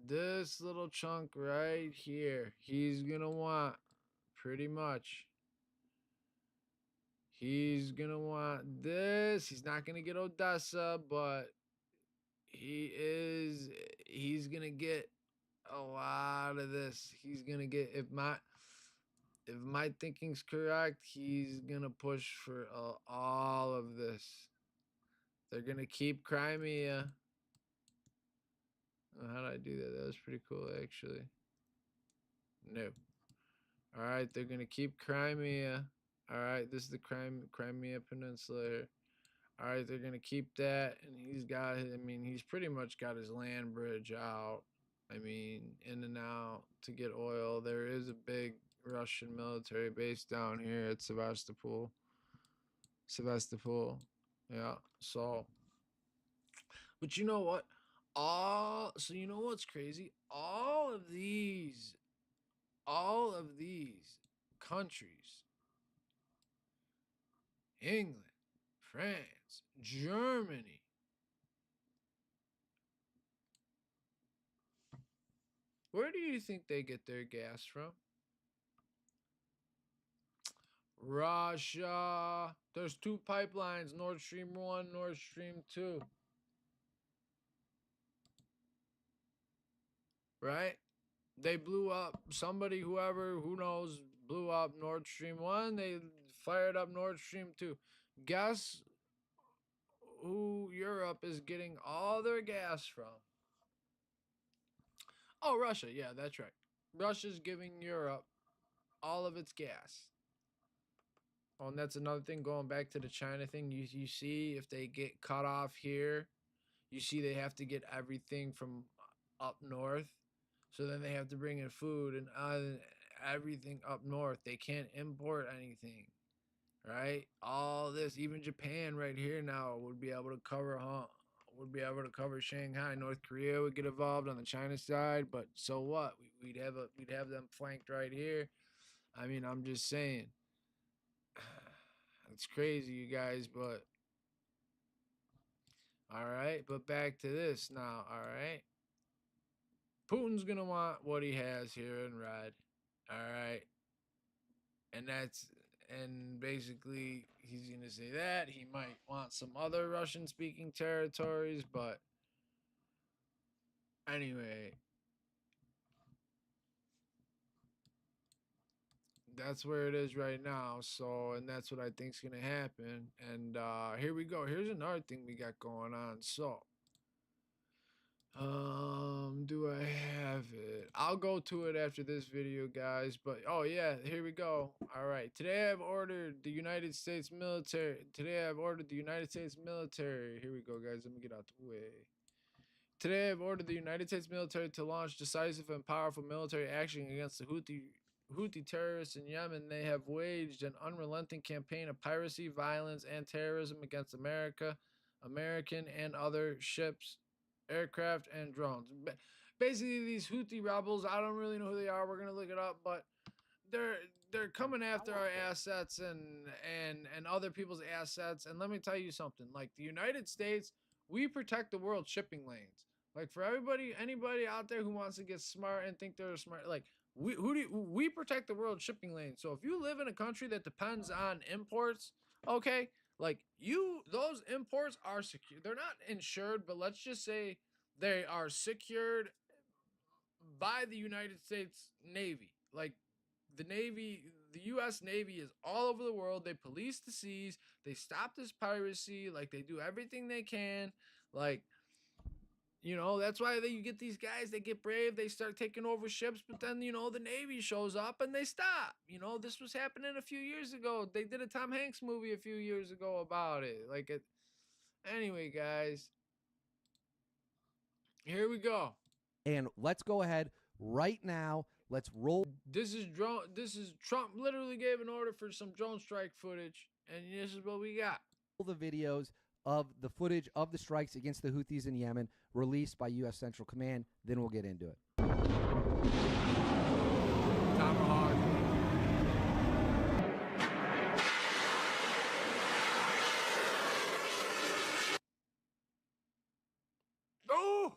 This little chunk right here, he's gonna want pretty much. He's gonna want this. He's not gonna get Odessa, but he's gonna get a lot of this. He's gonna get, if my thinking's correct, he's gonna push for all of this. They're gonna keep Crimea. How did I do that? That was pretty cool, actually. No. All right, they're gonna keep Crimea. All right, this is the Crimea Peninsula here. All right, they're gonna keep that, and he's got, I mean, he's pretty much got his land bridge out. I mean, in and out to get oil. There is a big Russian military base down here at Sevastopol. Yeah. So, but you know what? So you know what's crazy? All of these countries, England, France, Germany, where do you think they get their gas from? Russia. There's 2 pipelines, Nord Stream 1, Nord Stream 2. Right? They blew up, somebody, whoever, who knows, blew up Nord Stream 1. They fired up Nord Stream 2. Guess who Europe is getting all their gas from? Oh, Russia. Yeah, that's right. Russia's giving Europe all of its gas. Oh, and that's another thing, going back to the China thing. You see, if they get cut off here, you see they have to get everything from up north. So then they have to bring in food and everything up north. They can't import anything, right? All this, even Japan right here now would be able to cover, Shanghai. North Korea would get involved on the China side, but so what? We'd have them flanked right here. I mean, I'm just saying. It's crazy, you guys, but all right. But back to this now, all right. Putin's gonna want what he has here in red, all right, and basically he's gonna say that he might want some other Russian-speaking territories, but anyway, that's where it is right now. So, and that's what I think's gonna happen. And here we go. Here's another thing we got going on. So, do I have it? I'll go to it after this video, guys. But oh yeah, here we go. All right. Today I've ordered the United States military. Here we go, guys. Let me get out the way. Today I've ordered the United States military to launch decisive and powerful military action against the Houthi terrorists in Yemen. They have waged an unrelenting campaign of piracy, violence, and terrorism against American and other ships, aircraft, and drones. Basically, these Houthi rebels, I don't really know who they are. We're gonna look it up, but they're coming after our assets and other people's assets. And let me tell you something. Like, the United States, we protect the world shipping lanes. Like for anybody out there who wants to get smart and think they're smart, like we protect the world shipping lanes. So if you live in a country that depends on imports, okay, like those imports are secure. They're not insured, but let's just say they are secured by the United States Navy. Like the U.S. Navy is all over the world. They police the seas. They stop this piracy. Like they do everything they can. Like, you know, that's why you get these guys, they get brave, they start taking over ships, but then, you know, the Navy shows up and they stop. You know, this was happening a few years ago. They did a Tom Hanks movie a few years ago about it. Anyway, guys, here we go. And let's go ahead right now. Let's roll. This is Trump literally gave an order for some drone strike footage, and this is what we got. The videos of the footage of the strikes against the Houthis in Yemen released by U.S. Central Command. Then we'll get into it. Tomahawk. Oh!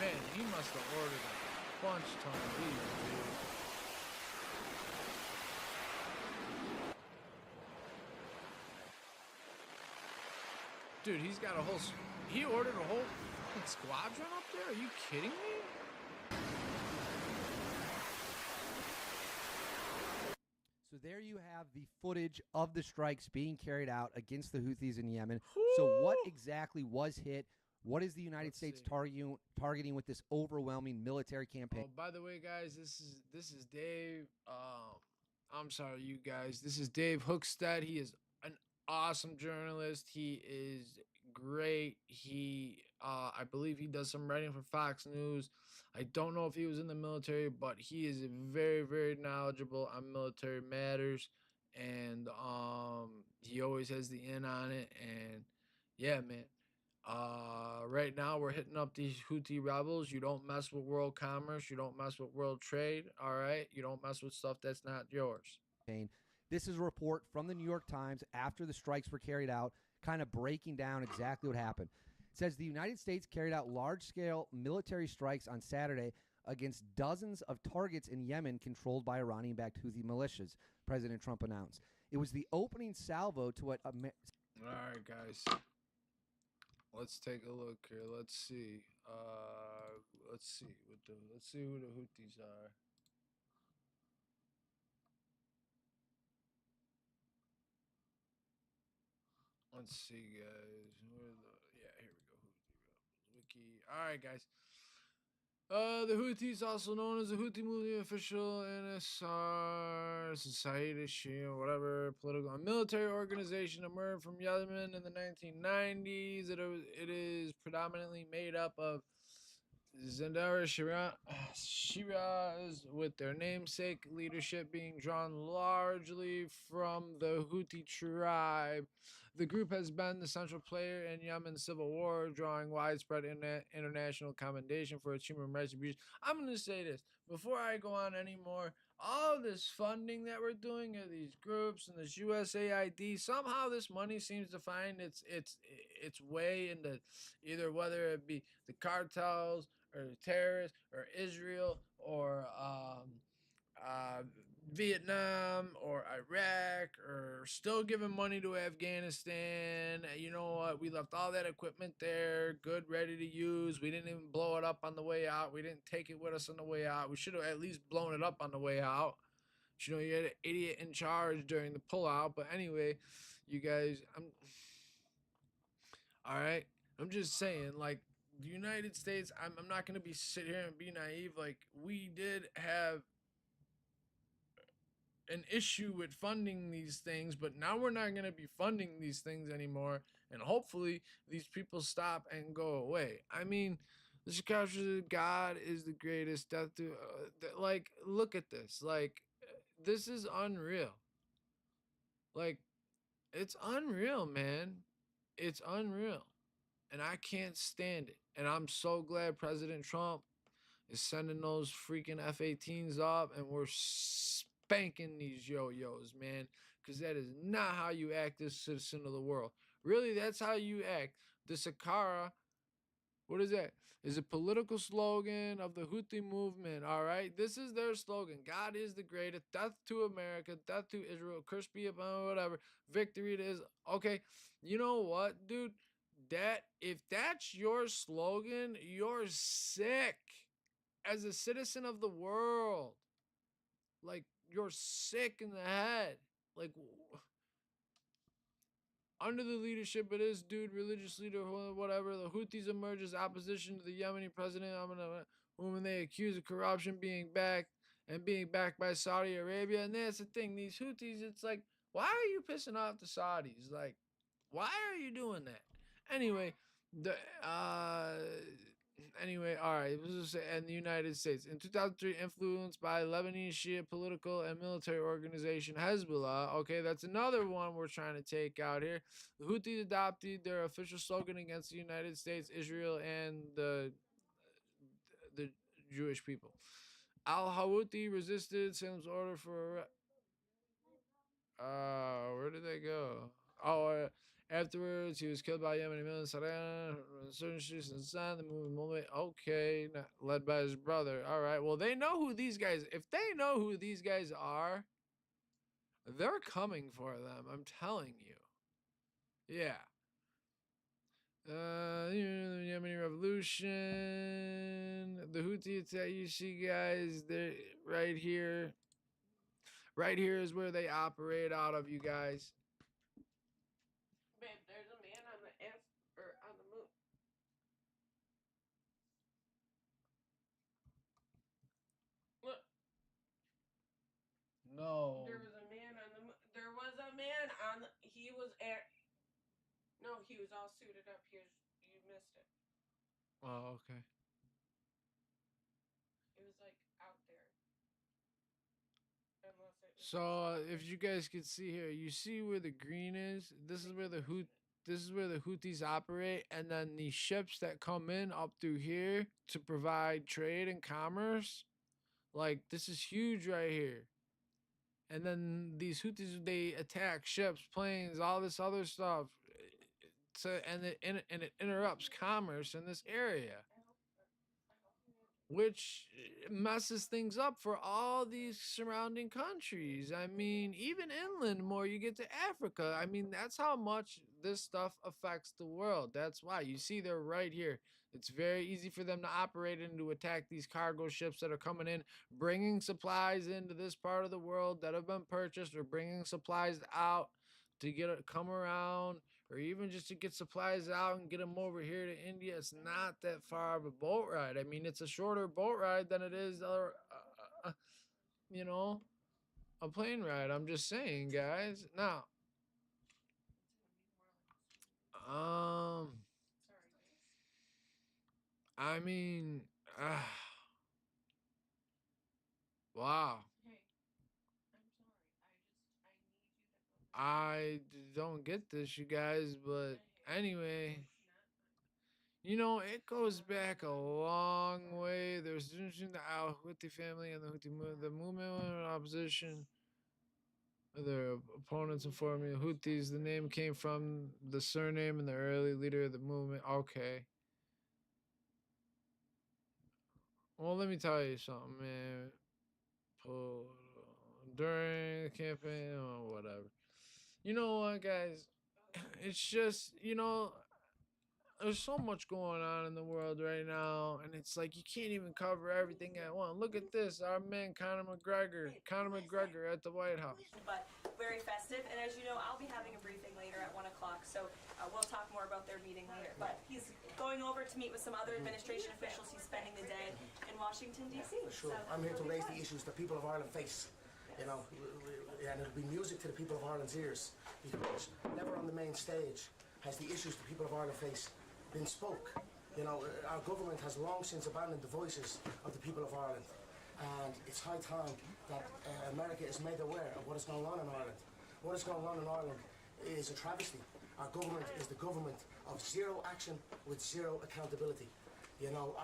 Man, he must have ordered a bunch ton of these, dude. Dude, he's got a whole... He ordered a whole fucking squadron up there? Are you kidding me? So there you have the footage of the strikes being carried out against the Houthis in Yemen. So what exactly was hit? What is the United States targeting with this overwhelming military campaign? Oh, by the way, guys, this is Dave. I'm sorry, you guys. This is Dave Hookstead. He is an awesome journalist. He is great. I believe he does some writing for Fox News. I don't know if he was in the military, but he is very, very knowledgeable on military matters, and he always has the in on it. And yeah, man. Right now we're hitting up these Houthi rebels. You don't mess with world commerce. You don't mess with world trade. All right. You don't mess with stuff that's not yours. This is a report from the New York Times after the strikes were carried out, kind of breaking down exactly what happened. It says the United States carried out large-scale military strikes on Saturday against dozens of targets in Yemen controlled by Iranian-backed Houthi militias, President Trump announced. It was the opening salvo to what... All right, guys. Let's take a look here. Let's see. Let's see who the Houthis are. Let's see, guys. Yeah, here we go. Houthi rebels wiki. All right, guys. The Houthis, also known as the Houthi movement official NSR, Society Shia, whatever, political and military organization, emerged from Yemen in the 1990s. It is predominantly made up of Zandara Shiraz, with their namesake leadership being drawn largely from the Houthi tribe. The group has been the central player in Yemen's civil war, drawing widespread international commendation for its human rights abuse. I'm going to say this before I go on anymore. All this funding that we're doing of these groups and this USAID, somehow this money seems to find its way into either whether it be the cartels or the terrorists or Israel or Vietnam or Iraq, or still giving money to Afghanistan. You know what? We left all that equipment there, good, ready to use. We didn't even blow it up on the way out. We didn't take it with us on the way out. We should have at least blown it up on the way out. You know, you had an idiot in charge during the pullout. But anyway, you guys, all right. I'm just saying, like, the United States, I'm not going to be sit here and be naive. Like, we did have an issue with funding these things, but now we're not going to be funding these things anymore. And hopefully these people stop and go away. I mean, the Chicago God is the greatest. Death to, like, look at this. Like, this is unreal. Like, it's unreal, man. It's unreal. And I can't stand it. And I'm so glad President Trump is sending those freaking F-18s up and we're spanking these yo-yos, man. Because that is not how you act as a citizen of the world. Really, that's how you act. The Sakara, what is that? Is a political slogan of the Houthi movement, all right? This is their slogan. God is the greatest. Death to America. Death to Israel. Curse be upon whatever. Victory it is. Okay, you know what, dude? If that's your slogan, you're sick as a citizen of the world. Like, you're sick in the head. Like, under the leadership of this dude, religious leader, whatever, the Houthis emerge as opposition to the Yemeni president, whom they accuse of corruption, being backed by Saudi Arabia. And that's the thing, these Houthis, it's like, why are you pissing off the Saudis? Like, why are you doing that? Anyway, anyway, all right. And the United States in 2003, influenced by Lebanese Shia political and military organization Hezbollah. Okay, that's another one we're trying to take out here. The Houthis adopted their official slogan against the United States, Israel, and the Jewish people. Al-Houthi resisted Salem's order for. Where did they go? Afterwards, he was killed by Yemeni militants, the movement. Okay, led by his brother. All right. Well, they know who these guys. If they know who these guys are, they're coming for them. I'm telling you. Yeah. The Yemeni Revolution, the Houthi attack. You see, guys, they're right here. Right here is where they operate out of, you guys. Babe, there's a man on the on the moon. Look. No. There was a man on the moon. There was a man on the. He was at. No, he was all suited up. You missed it. Oh, okay. It was like out there. Unless it was So if you guys can see here, you see where the green is. This is where the Houthis operate, and then the ships that come in up through here to provide trade and commerce. Like, this is huge right here. And then these Houthis, they attack ships, planes, all this other stuff. And it interrupts commerce in this area, which messes things up for all these surrounding countries. I mean, even inland more, you get to Africa. I mean, that's how much this stuff affects the world. That's why you see they're right here. It's very easy for them to operate and to attack these cargo ships that are coming in, bringing supplies into this part of the world that have been purchased, or bringing supplies out to come around, or even just to get supplies out and get them over here to India. It's not that far of a boat ride. I mean, it's a shorter boat ride than it is, you know, a plane ride. I'm just saying, guys. Now, I mean, wow. I don't get this, you guys, but anyway, you know, it goes back a long way. There's the Al-Houthi family and the movement in opposition. Their opponents informed me Houthis, the name came from the surname and the early leader of the movement. Okay. Well, let me tell you something, man. During the campaign, or whatever. You know what, guys? It's just, you know, there's so much going on in the world right now, and it's like you can't even cover everything at once. Look at this, our man Conor McGregor at the White House. But very festive, and as you know, I'll be having a briefing later at 1 o'clock, so we'll talk more about their meeting later. But he's going over to meet with some other administration officials. He's spending the day in Washington, D.C. Sure, So I'm here to raise the issues the people of Ireland face. You know, and it'll be music to the people of Ireland's ears, because never on the main stage has the issues the people of Ireland face been spoke. You know, our government has long since abandoned the voices of the people of Ireland, and it's high time that America is made aware of what is going on in Ireland. What is going on in Ireland is a travesty. Our government is the government of zero action with zero accountability. You know.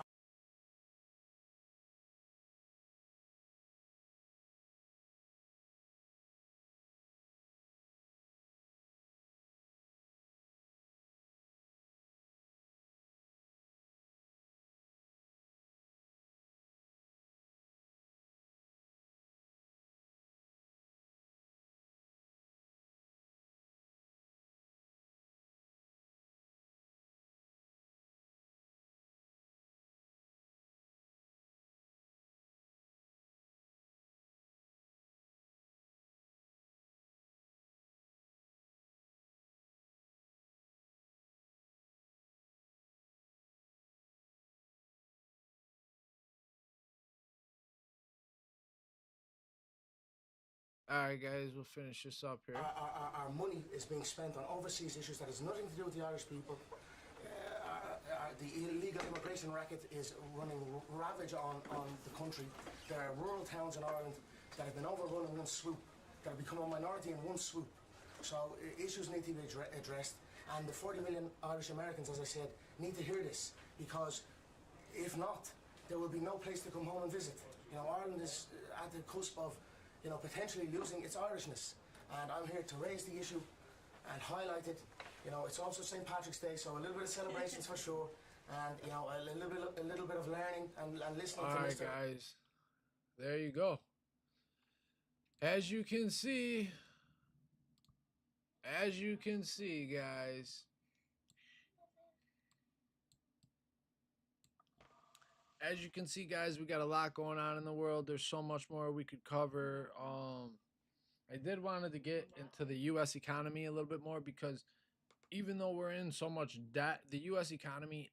Alright guys, we'll finish this up here. Our money is being spent on overseas issues that has nothing to do with the Irish people. The illegal immigration racket is running ravage on the country. There are rural towns in Ireland that have been overrun in one swoop, that have become a minority in one swoop. So issues need to be addressed, and the 40 million Irish Americans, as I said, need to hear this, because if not, there will be no place to come home and visit. You know, Ireland is at the cusp of, you know, potentially losing its Irishness, and I'm here to raise the issue and highlight it. You know, it's also St. Patrick's Day, so a little bit of celebrations for sure, and you know, a little bit of learning and listening to Alright Mr. guys, there you go. As you can see, guys, we got a lot going on in the world. There's so much more we could cover. I did wanted to get into the U.S. economy a little bit more, because even though we're in so much debt, the U.S. economy,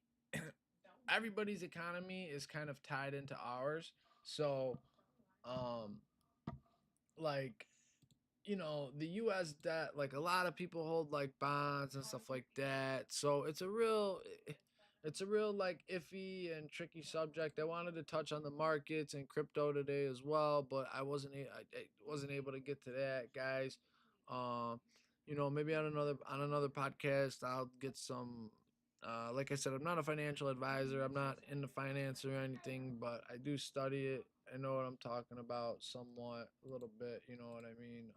everybody's economy is kind of tied into ours. So, like, you know, the U.S. debt, like a lot of people hold like bonds and stuff like that. So it's a real like iffy and tricky subject. I wanted to touch on the markets and crypto today as well, but I wasn't able to get to that, guys. You know, maybe on another podcast I'll get some. Like I said, I'm not a financial advisor. I'm not into finance or anything, but I do study it. I know what I'm talking about somewhat, a little bit. You know what I mean?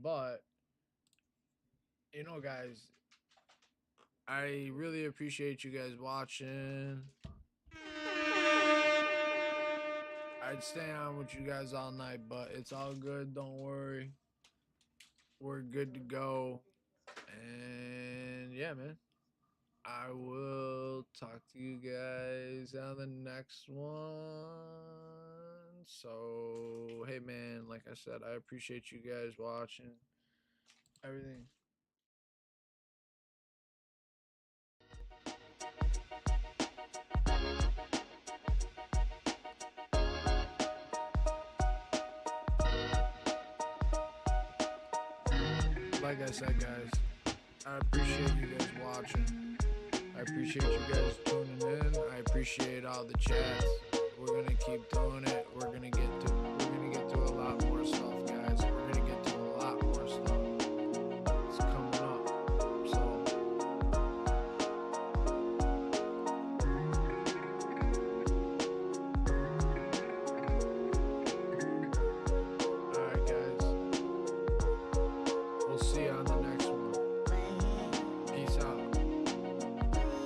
But you know, guys, I really appreciate you guys watching. I'd stay on with you guys all night, but it's all good. Don't worry. We're good to go. And yeah, man. I will talk to you guys on the next one. So, hey, man, like I said, I appreciate you guys watching. Everything. Like I said, guys, I appreciate you guys watching. I appreciate you guys tuning in. I appreciate all the chats. We're going to keep doing it.